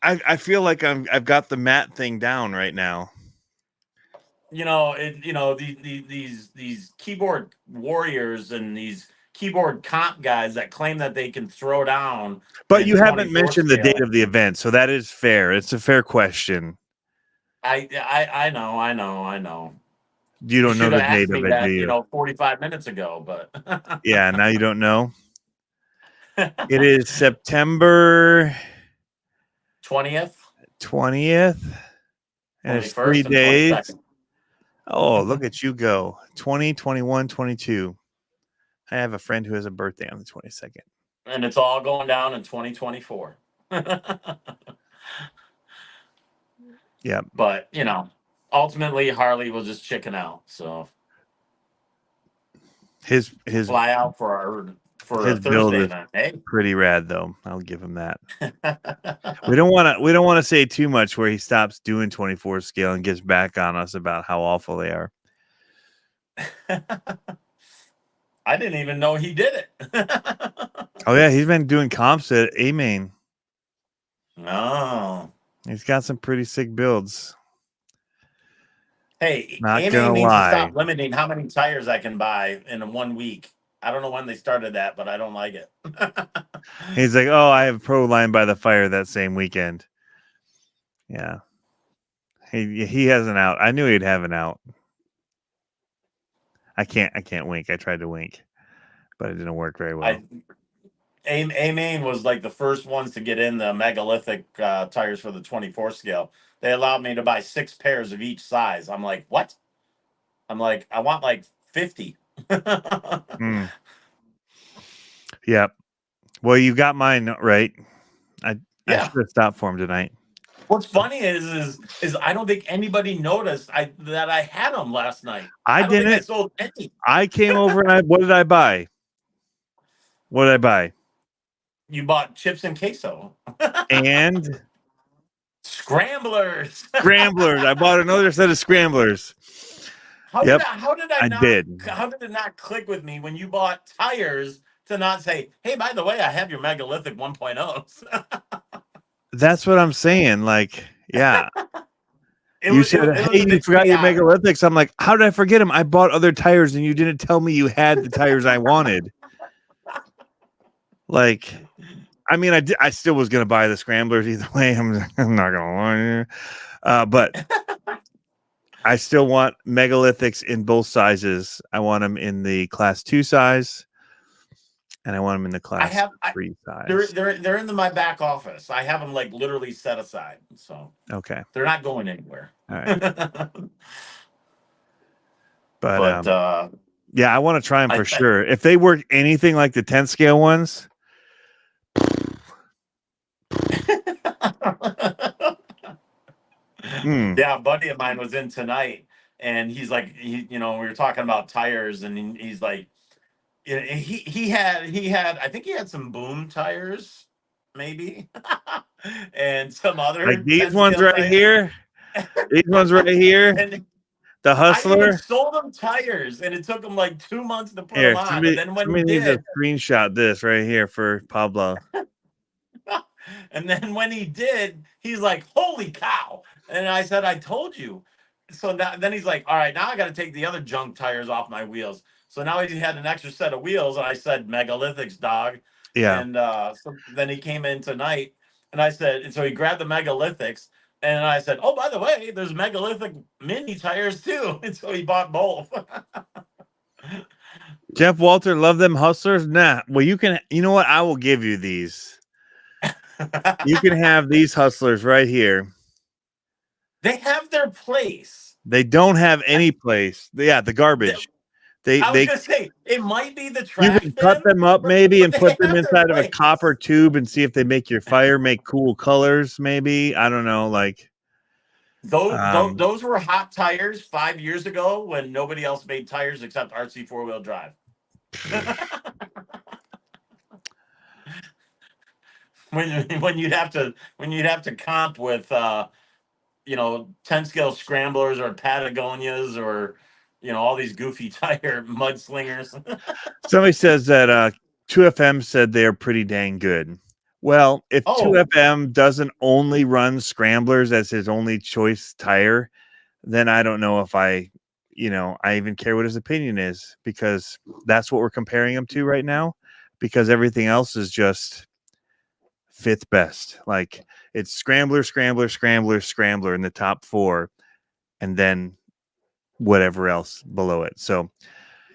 I feel like I've got the mat thing down right now. These keyboard warriors and these keyboard comp guys that claim that they can throw down. But you haven't mentioned the date of the event, so that is fair. It's a fair question. I know. You don't know the date of it, do you? 45 minutes ago, but yeah, now you don't know. It is September 20th, and it's 3 21st, and days. 22nd. Oh, look at you go. 20, 21, 22. I have a friend who has a birthday on the 22nd. And it's all going down in 2024. Yeah. But, ultimately Harley will just chicken out. So his fly out for his a Thursday is night. Hey? Pretty rad though. I'll give him that. we don't want to say too much where he stops doing 24 scale and gets back on us about how awful they are. I didn't even know he did it. Oh yeah, he's been doing comps at A-Main. Oh. He's got some pretty sick builds. Hey, not A-Main gonna needs lie. to stop limiting how many tires I can buy in 1 week. I don't know when they started that, but I don't like it. He's like, oh, I have Pro Line by the Fire that same weekend. Yeah. He has an out. I knew he'd have an out. I can't wink. I tried to wink, but it didn't work very well. A-Main was like the first ones to get in the megalithic tires for the 24 scale. They allowed me to buy 6 pairs of each size. I'm like, what? I'm like, I want like 50. Yeah. Well, you got mine right. I should have stopped for him tonight. What's funny is I don't think anybody noticed that I had them last night. I didn't. Think I sold any. I came over and what did I buy? What did I buy? You bought chips and queso. And scramblers. I bought another set of scramblers. How did it not click with me when you bought tires to not say, hey, by the way, I have your megalithic 1.0s? That's what I'm saying. Like, yeah. You said, hey, you forgot your megalithics. I'm like, how did I forget them? I bought other tires and you didn't tell me you had the tires I wanted. Like, I mean, I still was going to buy the scramblers either way. I'm not going to lie. But I still want megalithics in both sizes. I want them in the class 2 size, and I want them in the class 3 size. They're in my back office. I have them like literally set aside, so Okay, they're not going anywhere. all right. But yeah, I want to try them I for sure. If they work anything like the 10 scale ones, yeah, a buddy of mine was in tonight, and he's like, we were talking about tires, and he's like, he had, I think he had some boom tires, maybe, and some other like these 10 ones scale right tires. here, these ones right here, And the I even Hustler. sold him tires, and it took him like 2 months to put Here, them on. somebody, And then when he somebody needs to did, screenshot this right here for Pablo. and then when he did, he's like, "Holy cow!" And I said, "I told you." So then he's like, "All right, now I got to take the other junk tires off my wheels." So now he had an extra set of wheels, and I said, "Megalithics, dog." Yeah. And so then he came in tonight, and I said, and so he grabbed the megalithics, and I said, "Oh, by the way, there's megalithic mini tires too." And so he bought both. Jeff Walter, love them Hustlers? Nah. Well, you know what? I will give you these. You can have these Hustlers right here. They have their place. They don't have any place. Yeah, the garbage. I was gonna say it might be the trash. You can cut them up maybe and they put them have their inside of a place. copper tube and see if they make your fire make cool colors. Maybe, I don't know. Like Those were hot tires 5 years ago when nobody else made tires except RC 4-wheel drive. when you'd have to comp with 10 scale scramblers or Patagonias or all these goofy tire mudslingers. somebody says that 2FM said they're pretty dang good. Well, if 2FM doesn't only run scramblers as his only choice tire, then I don't know if I even care what his opinion is, because that's what we're comparing him to right now, because everything else is just fifth best. Like it's scrambler, scrambler, scrambler, scrambler in the top 4, and then whatever else below it. So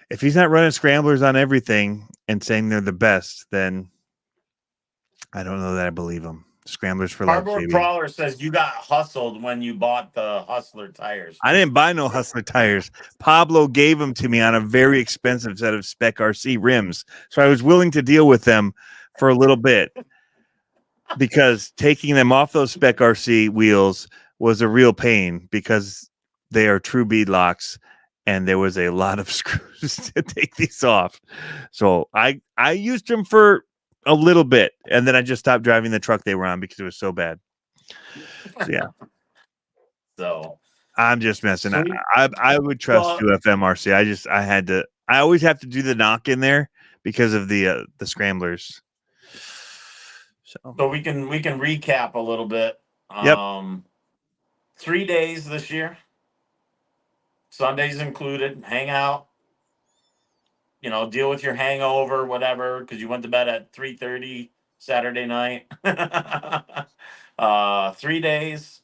if he's not running scramblers on everything and saying they're the best, then I don't know that I believe him. Scramblers for life. Cardboard Crawler says you got hustled when you bought the Hustler tires. I didn't buy no Hustler tires. Pablo gave them to me on a very expensive set of Spec RC rims. So I was willing to deal with them for a little bit, because taking them off those Spec RC wheels was a real pain, because they are true bead locks and there was a lot of screws to take these off. So I used them for a little bit, and then I just stopped driving the truck they were on because it was so bad. So yeah. So I'm just messing. I would trust 2FMRC. I always have to do the knock in there because of the scramblers. So we can recap a little bit. Yep. 3 days this year. Sundays included. Hang out. Deal with your hangover, whatever, because you went to bed at 3:30 Saturday night. 3 days.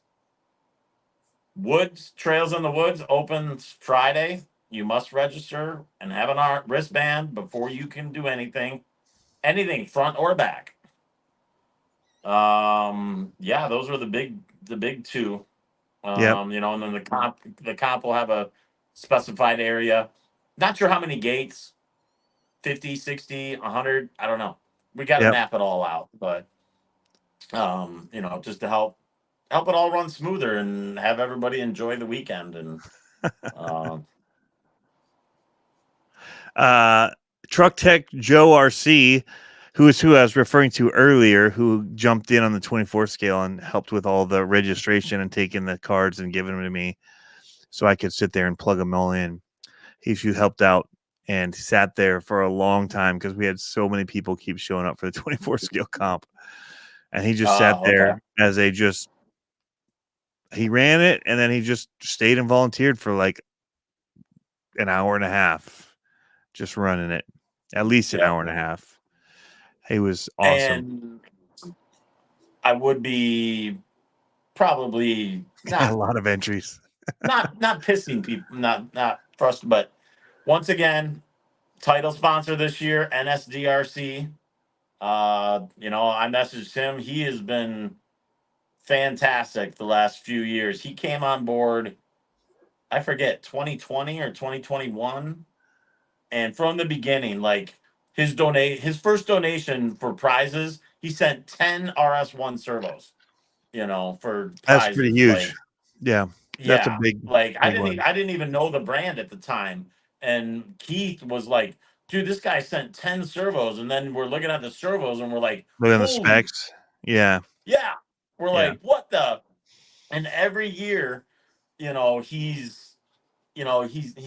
Trails in the Woods opens Friday. You must register and have an wristband before you can do anything front or back. Yeah, those were the big two. And then the comp will have a specified area. Not sure how many gates. 50, 60, 100, I don't know. We got to map it all out, but just to help it all run smoother and have everybody enjoy the weekend. And Truck Tech Joe RC, who I was referring to earlier, who jumped in on the 24 scale and helped with all the registration and taking the cards and giving them to me so I could sit there and plug them all in. He helped out and sat there for a long time because we had so many people keep showing up for the 24 scale comp. And he just sat there as he ran it, and then he just stayed and volunteered for like an hour and a half, just running it, at least an hour and a half. He was awesome. And I would be probably a lot of entries. not pissing people, not frustrated, but once again, title sponsor this year, NSDRC. I messaged him. He has been fantastic the last few years. He came on board, I forget, 2020 or 2021. And from the beginning, like his first donation for prizes, he sent 10 RS1 servos, for That's pretty prizes. huge. Like, Yeah, that's a yeah, big like big one. I didn't even know the brand at the time. And Keith was like, dude, this guy sent 10 servos. And then we're looking at the servos and we're like, Look at the holy, specs. Yeah, yeah. We're yeah. like, what the? And every year, he's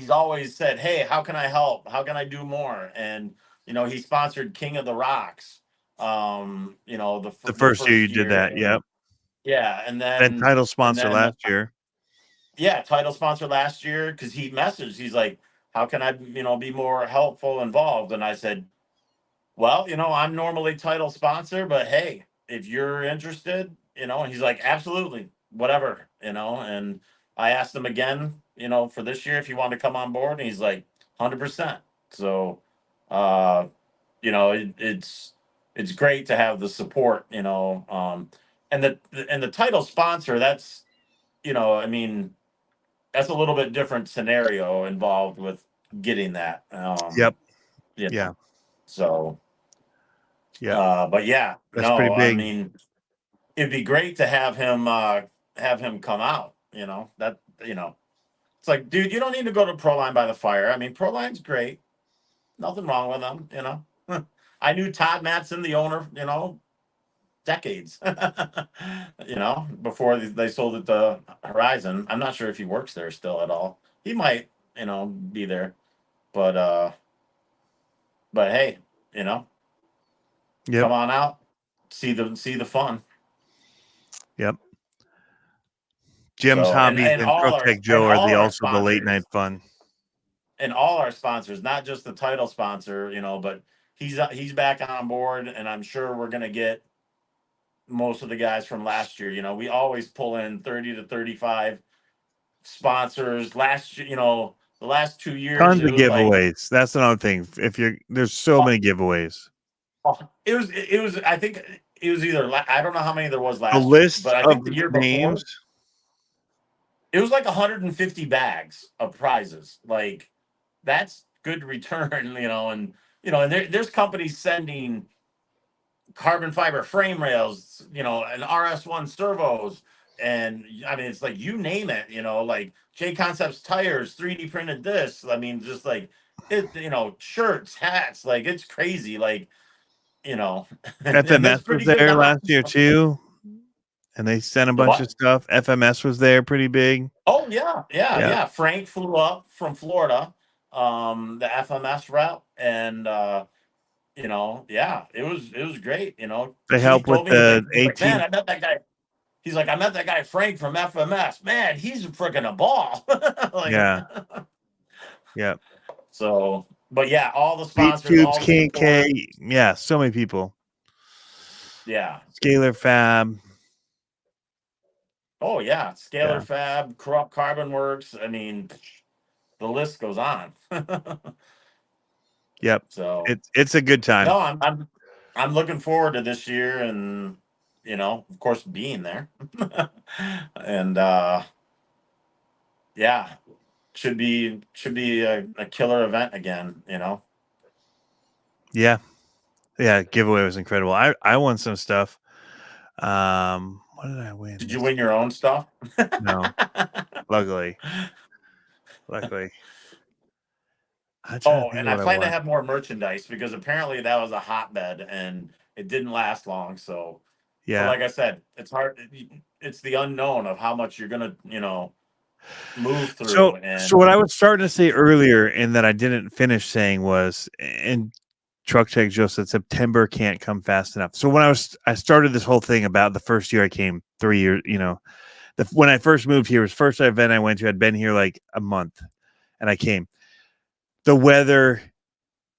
always said, hey, how can I help? How can I do more? And he sponsored King of the Rocks. The The first year you first did year. that. Yep. Yeah, And title and sponsor then last year. yeah, title sponsor last year because he messaged. He's like, how can I, be more helpful, involved? And I said, well, I'm normally title sponsor, but hey, if you're interested, and he's like, absolutely, whatever, and I asked him again, for this year if he wanted to come on board, and he's like, 100%. So, uh, it's great to have the support, and the title sponsor, that's, I mean, that's a little bit different scenario involved with getting that, Yep. you Yeah. know, so. Yeah. But yeah, That's pretty no, I big. mean, it'd be great to have him come out. It's like, dude, you don't need to go to Proline by the Fire. I mean, Proline's great, nothing wrong with them. I knew Todd Matson, the owner, decades. Before they sold it to Horizon. I'm not sure if he works there still at all. He might, be there, but hey, Yep. come on out, see the fun. Yep. Jim's So, Hobbies and Truck Tech Joe are also the late night fun. And all our sponsors, not just the title sponsor, but he's back on board, and I'm sure we're gonna get most of the guys from last year. We always pull in 30 to 35 sponsors. Last year, the last 2 years, Tons it of was like giveaways. That's another thing. There's so many giveaways. it was. I think it was either. I don't know how many there was The last year, list but I think of the year names. before it was like 150 bags of prizes. Like, that's good return, and there's companies sending carbon fiber frame rails, and RS1 servos. And I mean, it's like, you name it, like J Concepts tires, 3D printed this. I mean, just like it, shirts, hats, like it's crazy. Like, and it's FMS was pretty good there now. last year too, and they sent a The bunch of what? stuff. FMS was there, pretty big. Oh yeah, yeah, Yeah, yeah. Frank flew up from Florida, the FMS route, and yeah, it was great. they Keith help with told me, the he's like, man, 18. I met that guy. He's like, I met that guy Frank from FMS. Man, he's freaking a ball. Like, Yeah, yeah. so, but yeah, all the Beat sponsors, Tubes, all the K and support. K. Yeah, so many people. Yeah. Scalar Fab. Oh yeah, Scalar Yeah. Fab, Corrupt Carbon Works. I mean, the list goes on. Yep. So, It's a good time. no, I'm looking forward to this year, and of course, being there. And yeah, should be a killer event again. Yeah. Yeah, giveaway was incredible. I won some stuff. What did I win? Did you win your own stuff? No, luckily. Luckily. I'm trying to Oh, think and of I what I plan to won. have more merchandise because apparently that was a hotbed and it didn't last long. So, but Yeah. like I said, it's hard. It's the unknown of how much you're gonna, move So through. so And what I was starting to say earlier and that I didn't finish saying was, and Truck Tech Joe said September can't come fast enough. So when I started this whole thing about the first year I came, 3 years, when I first moved here, was first event I went to. I'd been here like a month and I came. The weather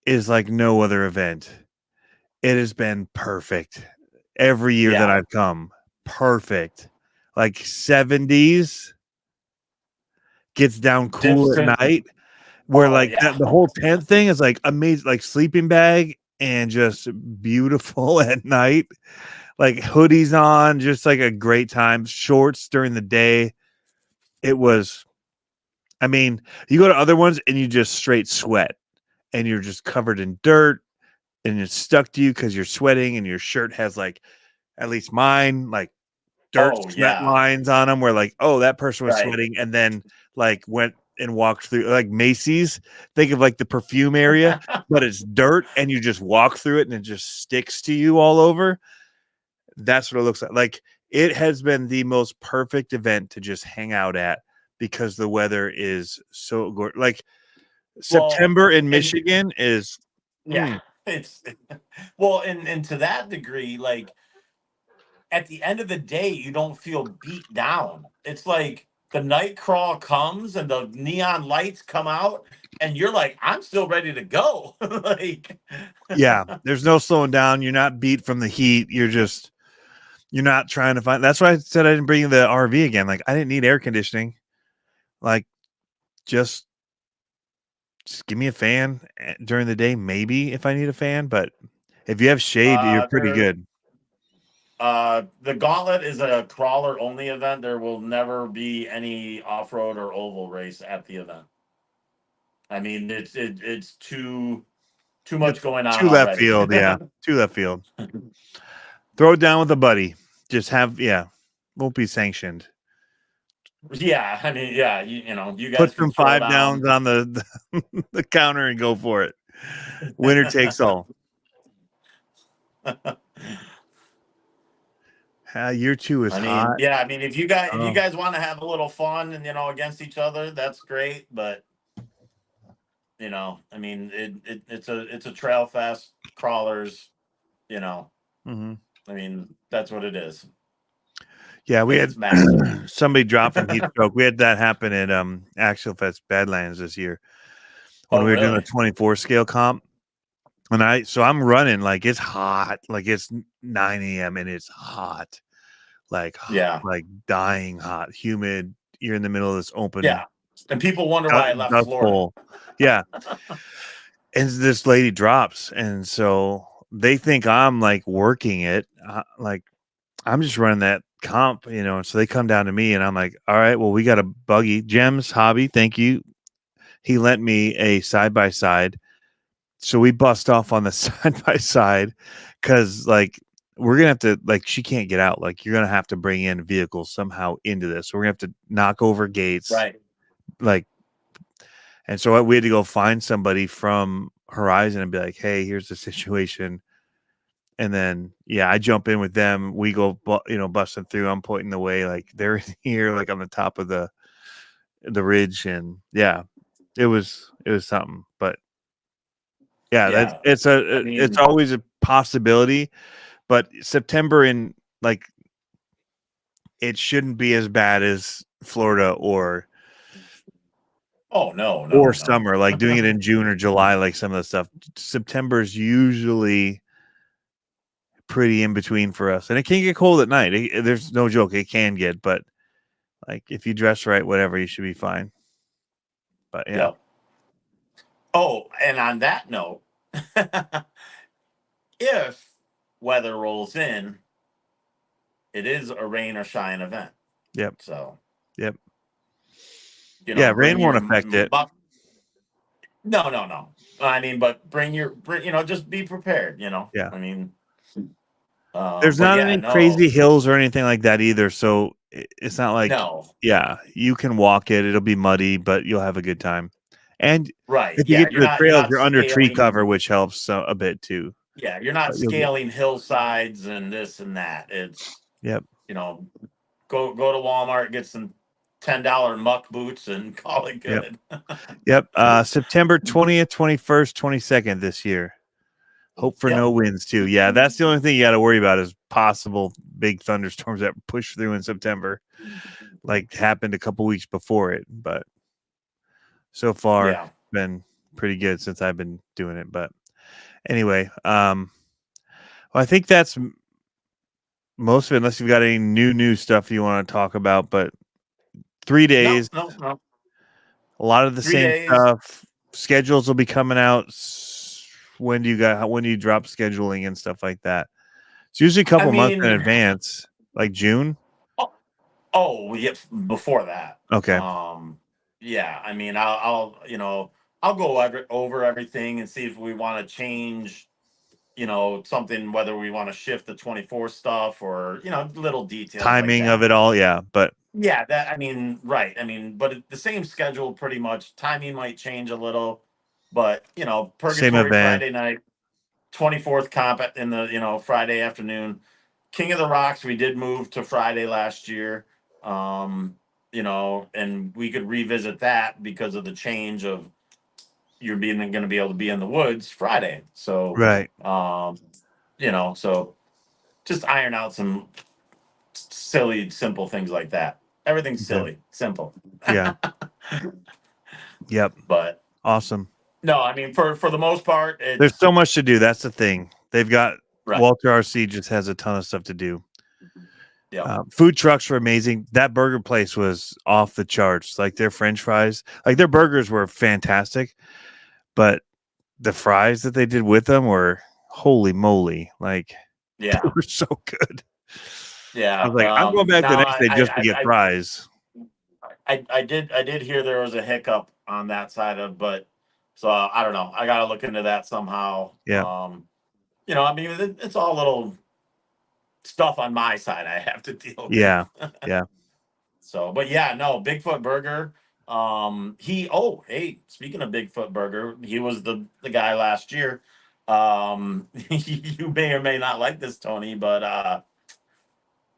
is like no other event. It has been perfect every year that yeah, I've come. Perfect. Like 70s, gets down cool Dips at in- night, where Oh, like yeah. the whole tent thing is like amazing, like sleeping bag and just beautiful at night. Like hoodies on, just like a great time. Shorts during the day. It was, I mean, you go to other ones and you just straight sweat and you're just covered in dirt and it's stuck to you because you're sweating and your shirt has like, at least mine, like dirt Oh, sweat yeah. lines on them where like, oh, that person was Right. sweating and then like went and walked through like Macy's. Think of like the perfume area, but it's dirt and you just walk through it and it just sticks to you all over. That's what it looks like. Like it has been the most perfect event to just hang out at because the weather is so good. Like September in and Michigan is yeah, it's well, and to that degree, like at the end of the day, you don't feel beat down. It's like the night crawl comes and the neon lights come out, and you're like, I'm still ready to go. Like, yeah, there's no slowing down. You're not beat from the heat. You're not trying to find. That's why I said I didn't bring the RV again. Like I didn't need air conditioning. Like just give me a fan during the day, maybe if I need a fan. But if you have shade, you're pretty there, good. the Gauntlet is a crawler only event. There will never be any off road or oval race at the event. I mean, it's too much going on To left already. field, yeah. To left field. Throw it down with a buddy. Just have, yeah. Won't be sanctioned. Yeah, I mean, yeah, you know, you guys Put can some throw 5 down. downs on the counter and go for it. Winner takes all. Year 2 is I mean, hot. yeah, I mean, if you Oh. guys want to have a little fun and against each other, that's great. But I mean, it's a trail fest, crawlers. Mm-hmm. I mean, that's what it is. Yeah, we And had it's massive. somebody drop from heat stroke. We had that happen at Axel Fest Badlands this year when Oh, we were doing really? a 24 scale comp. And I'm running like it's hot, like it's 9 a.m. and it's hot, Yeah, like dying hot, humid. You're in the middle of this open, yeah. And people wonder why I left dust Florida. bowl. Yeah. And this lady drops. And so they think I'm like working it. Like I'm just running that comp, and so they come down to me and I'm like, all right, well, we got a buggy. Jem's hobby. Thank you. He lent me a side by side. So we bust off on the side by side because like we're gonna have to, like, she can't get out. Like you're gonna have to bring in vehicles somehow into this. So we're gonna have to knock over gates. Right. Like, and so we had to go find somebody from Horizon and be like, hey, here's the situation. And then, yeah, I jump in with them. We go, busting through. I'm pointing the way, like they're in here, like on the top of the ridge. And yeah, it was something, but yeah, it's always a possibility, but September in like it shouldn't be as bad as Florida or no. summer, like doing it in June or July, like some of the stuff. September is usually pretty in between for us, and it can get cold at night. There's no joke, it can get, but like if you dress right, whatever, you should be fine. But yeah. Yep. Oh, and on that note, if weather rolls in, it is a rain or shine event. Yep. So. Yep. Yeah, rain won't affect it. No. I mean, but bring just be prepared. Yeah. I mean, there's not any crazy hills or anything like that either. So it's not like, yeah, you can walk it. It'll be muddy, but you'll have a good time. And right, if you get to the trails, you're under tree cover, which helps a bit too. Yeah, you're not scaling hillsides and this and that. It's go to Walmart, get some $10 muck boots and call it good. Yep. September 20th, 21st, 22nd this year. Hope for no winds too. Yeah, that's the only thing you got to worry about is possible big thunderstorms that push through in September, like happened a couple weeks before it. But so far, been pretty good since I've been doing it. But anyway, well, I think that's most of it. Unless you've got any new stuff you want to talk about, but 3 days. No. A lot of the 3 same days. stuff. Schedules will be coming out. When do you drop scheduling and stuff like that? It's usually a I couple months in mean, advance, like June. oh, yeah, before that. Okay. Yeah, I mean, I'll go over everything and see if we want to change, something, whether we want to shift the 24 stuff or, little details like Timing of that. it all, yeah. But Yeah, I mean, right. I mean, but the same schedule pretty much. Timing might change a little, but, same Purgatory event. Friday night, 24th comp in the, Friday afternoon. King of the Rocks, we did move to Friday last year. And we could revisit that because of the change of you're being going to be able to be in the woods Friday. So, Right. so just iron out some silly, simple things like that. Everything's Okay. silly, simple. Yeah. Yep. But Awesome. no, I mean, for the most part, There's it's so much to do. That's the thing. They've got right. Walter RC just has a ton of stuff to do. Yeah. Food trucks were amazing. That burger place was off the charts. Like their French fries, like their burgers were fantastic, but the fries that they did with them were holy moly! Like they Yeah. were so good. Yeah. I was like, I'm going back the Now next day just to get fries. I did hear there was a hiccup on that side of, but so I don't know. I got to look into that somehow. Yeah. I mean, it's all little stuff on my side I have to deal with. Yeah. Yeah. So, but yeah, no, Bigfoot Burger. Hey, speaking of Bigfoot Burger, he was the guy last year. You may or may not like this, Tony, but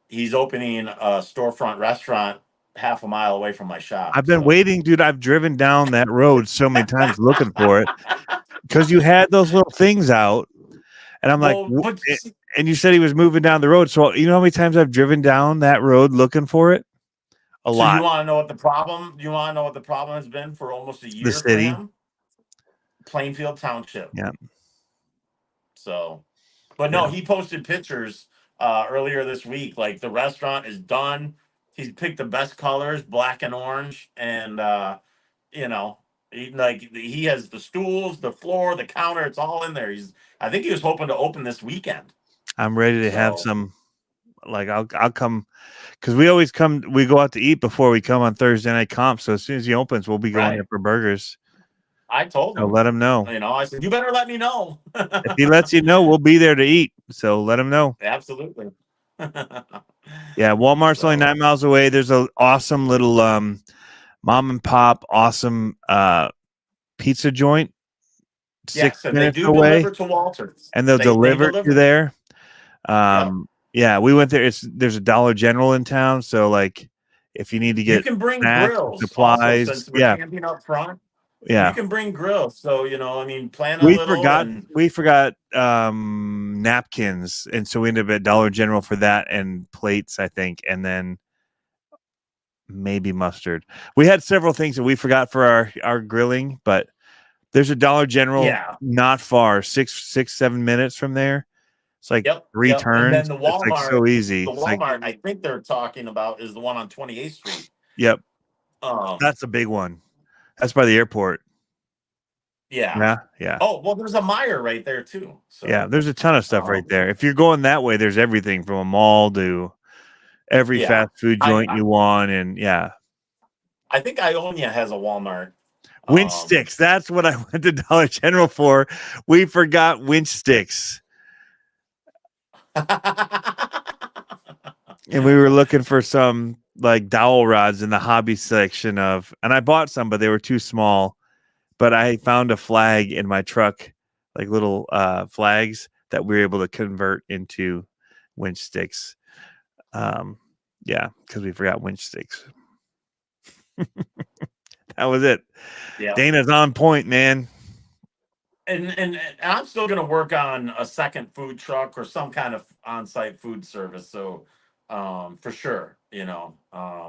he's opening a storefront restaurant half a mile away from my shop. I've been waiting, dude. I've driven down that road so many times looking for it because you had those little things out, and I'm Well, like, and you said he was moving down the road. So you know how many times I've driven down that road looking for it? A so lot. you want to know what the problem? You want to know what the problem has been for almost a year The for city. him? Plainfield Township. Yeah. So, but no, he posted pictures earlier this week. Like the restaurant is done. He's picked the best colors, black and orange, and he has the stools, the floor, the counter. It's all in there. I think he was hoping to open this weekend. I'm ready to have some. Like I'll come because we always come. We go out to eat before we come on Thursday night comp. So as soon as he opens, we'll be going there for burgers. I told him. So let him know. I said, you better let me know. If he lets you know, we'll be there to eat. So let him know. Absolutely. Yeah, Walmart's only 9 miles away. There's an awesome little mom and pop, awesome pizza joint. Yes, 6 and they minutes do away, deliver to Walter's, and they'll deliver to there. Yeah, we went there. There's a Dollar General in town, so like if you need to get you can bring snacks, grills, supplies, also, since we're camping up front. Yeah, you can bring grills. So plan a little. We forgot napkins, and so we ended up at Dollar General for that and plates, I think, and then maybe mustard. We had several things that we forgot for our grilling, but there's a Dollar General not far, 7 minutes from there. It's like 3 turns. And then the Walmart, it's like so easy. The Walmart I think they're talking about is the one on 28th Street. Yep. That's a big one. That's by the airport. Yeah. Yeah. Oh, well, there's a Meijer right there too. So yeah, there's a ton of stuff right there. If you're going that way, there's everything from a mall to every fast food joint you want, and I think Ionia has a Walmart. Winch sticks. That's what I went to Dollar General for. We forgot winch sticks. And we were looking for some like dowel rods in the hobby section and I bought some, but they were too small. But I found a flag in my truck, like little flags that we were able to convert into winch sticks. Because we forgot winch sticks. That was it. Yeah. Dana's on point, man. And I'm still going to work on a second food truck or some kind of on-site food service. So, for sure, Bigfoot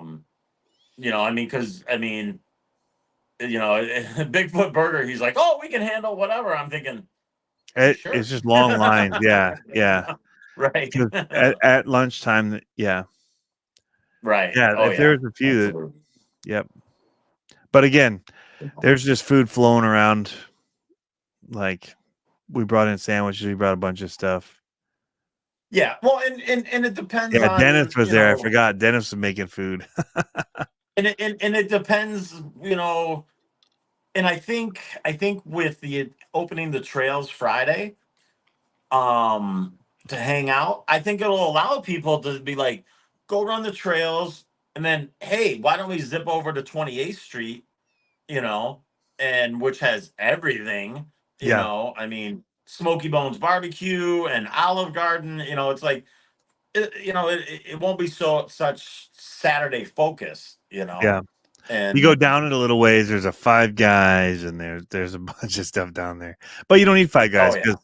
Burger, he's like, oh, we can handle whatever. I'm thinking, sure? It's just long lines. Yeah. Right. at lunchtime. Yeah. Right. Yeah. If there's a few. Yep. But again, There's just food flowing around. Like we brought in sandwiches, we brought a bunch of stuff. Yeah. Well, and it depends Yeah, Dennis on, was there. I forgot. Dennis was making food. and it depends, and I think with the opening the trails Friday, to hang out, I think it'll allow people to be like, go run the trails, and then hey, why don't we zip over to 28th Street, you know, and which has everything, Yeah. I mean, Smoky Bones Barbecue and Olive Garden, it's like it won't be such Saturday focus, Yeah. and You go down it a little ways, there's a Five Guys and there's a bunch of stuff down there. But you don't need Five Guys oh yeah, because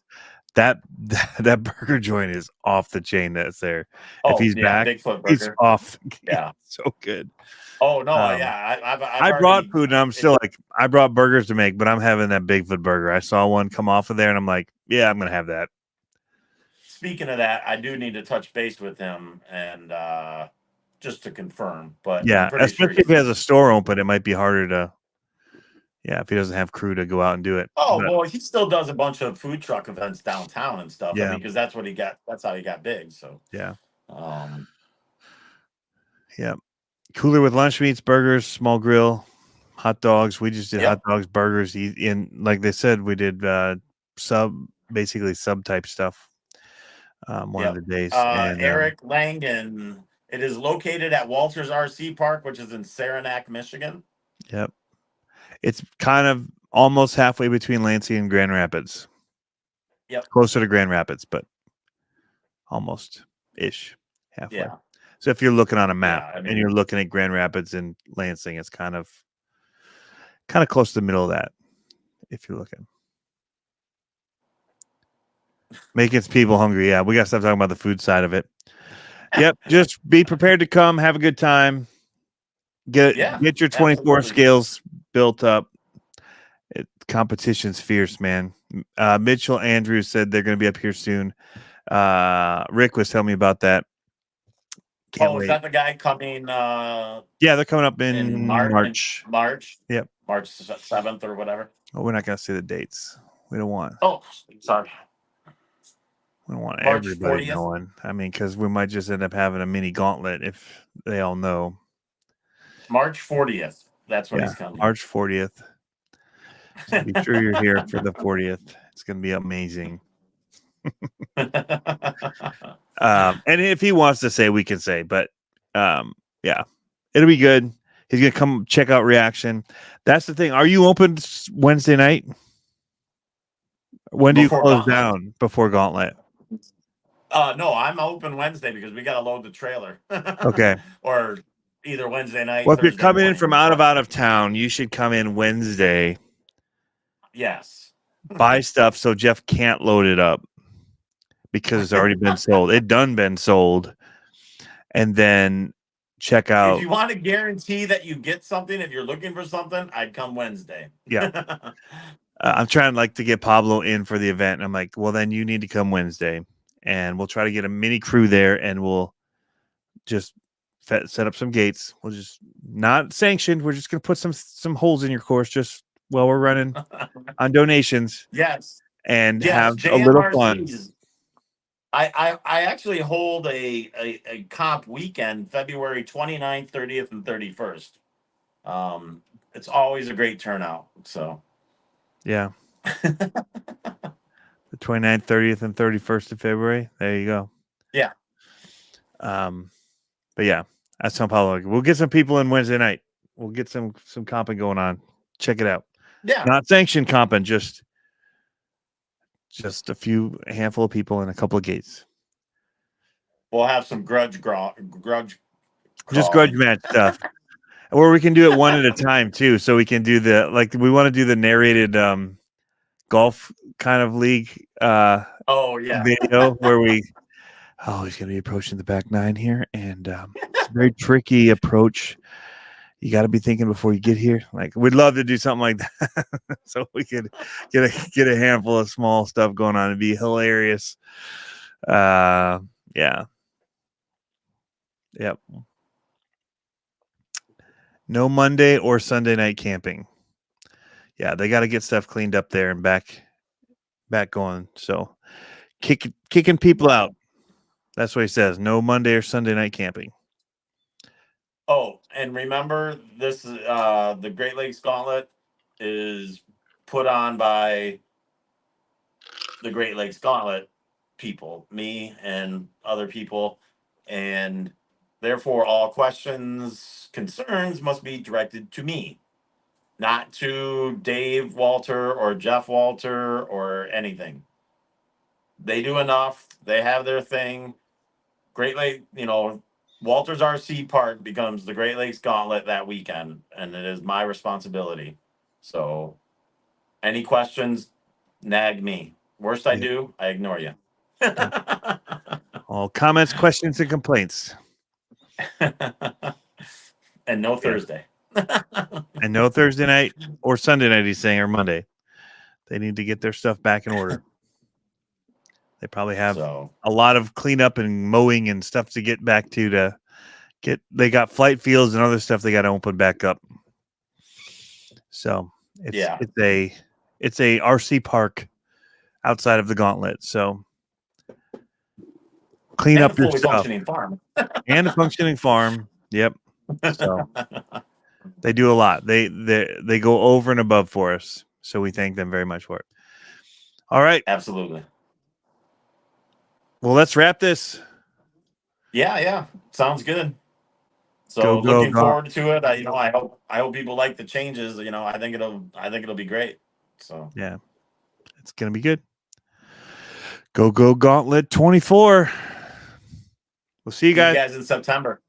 that burger joint is off the chain that's there. If oh he's yeah, back, Bigfoot he's Burger, off. yeah. So good. Oh no, Um, yeah, I've I brought already. food and I'm still like, I brought burgers to make, but I'm having that Bigfoot burger. I saw one come off of there and I'm like, yeah, I'm going to have that. Speaking of that, I do need to touch base with him and just to confirm. But I'm Yeah. pretty sure Especially if he's. he has a store open, it might be harder to, yeah, if he doesn't have crew to go out and do it. Oh But well, he still does a bunch of food truck events downtown and stuff. I yeah. mean, because that's what he got. That's how he got big. So Yeah. um, Yeah. Cooler with lunch meats, burgers, small grill, hot dogs. We just did yep, hot dogs, burgers. In like they said, we did basically sub type stuff. One of yep. the days, and Eric Langen. It is located at Walters RC Park, which is in Saranac, Michigan. yep, it's kind of almost halfway between Lansing and Grand Rapids. Yep. Closer to Grand Rapids, but almost ish halfway. Yeah. So if you're looking on a map Yeah. I and mean, you're looking at Grand Rapids and Lansing, it's kind of close to the middle of that. If you're looking. Making people hungry. Yeah, we got to stop talking about the food side of it. Yep, just be prepared to come, have a good time. Get your 24 absolutely. scales built up. Competition's fierce, man. Mitchell Andrews said they're going to be up here soon. Rick was telling me about that. Can't Is wait. that the guy coming? Yeah, they're coming up in March. March. Yep. March 7th or whatever. Oh, we're not going to say the dates. We don't want. Oh, sorry. We don't want March everybody 40th. knowing. I mean, because we might just end up having a mini gauntlet if they all know. March 40th. That's when he's coming. March 40th. So be sure you're here for the 40th. It's going to be amazing. And if he wants to say, we can say, but yeah, it'll be good. He's going to come check out Reaction. That's the thing. Are you open Wednesday night? When do you close down before Gauntlet? No, I'm open Wednesday because we got to load the trailer. Okay. Or either Wednesday night. Well, if you're Thursday coming in morning. from out of town, you should come in Wednesday. Yes. Buy stuff so Jeff can't load it up because it's already been sold. It done been sold. And then check out. If you want to guarantee that you get something, if you're looking for something, I'd come Wednesday. Yeah. I'm trying to get Pablo in for the event. And I'm like, well, then you need to come Wednesday. And we'll try to get a mini crew there and we'll just set up some gates. We'll just not sanctioned. We're just going to put some holes in your course just while we're running on donations. Yes. And have a little fun. I actually hold a comp weekend, February 29th, 30th, and 31st. It's always a great turnout. So yeah. The 29th, 30th, and 31st of February. There you go. Yeah. But yeah, that's São Paulo. We'll get some people in Wednesday night. We'll get some comping going on. Check it out. Yeah. Not sanctioned comping, just a handful of people and a couple of gates. We'll have some grudge just grudge match stuff. Or we can do it one at a time too. So we can do we want to do the narrated golf kind of league video where he's gonna be approaching the back nine here, and it's a very tricky approach. You got to be thinking before you get here. Like, we'd love to do something like that, so we could get a handful of small stuff going on. It'd be hilarious. Yeah. Yep. No Monday or Sunday night camping. yeah, they got to get stuff cleaned up there and back going. So kicking people out. That's what he says. No Monday or Sunday night camping. Oh, and remember, this is the Great Lakes Gauntlet is put on by the Great Lakes Gauntlet people, me and other people, and therefore all questions, concerns must be directed to me, not to Dave Walter or Jeff Walter or anything. They do enough. They have their thing. Great Lake, Walter's RC Park becomes the Great Lakes Gauntlet that weekend, and it is my responsibility. So, any questions, nag me. Worst I do, I ignore you. All comments, questions, and complaints. And no Thursday. And no Thursday night or Sunday night, he's saying, or Monday. They need to get their stuff back in order. They probably have a lot of cleanup and mowing and stuff to get back to get. They got flight fields and other stuff they got to open back up. So it's a RC park outside of the Gauntlet. So clean up your stuff. Functioning farm. And a functioning farm. Yep. So they do a lot. They go over and above for us. So we thank them very much for it. All right. Absolutely. Well, let's wrap this. Yeah. Sounds good. So looking forward to it. I hope people like the changes. I think it'll be great. So yeah, it's gonna be good. Go Gauntlet 24. We'll see you guys in September.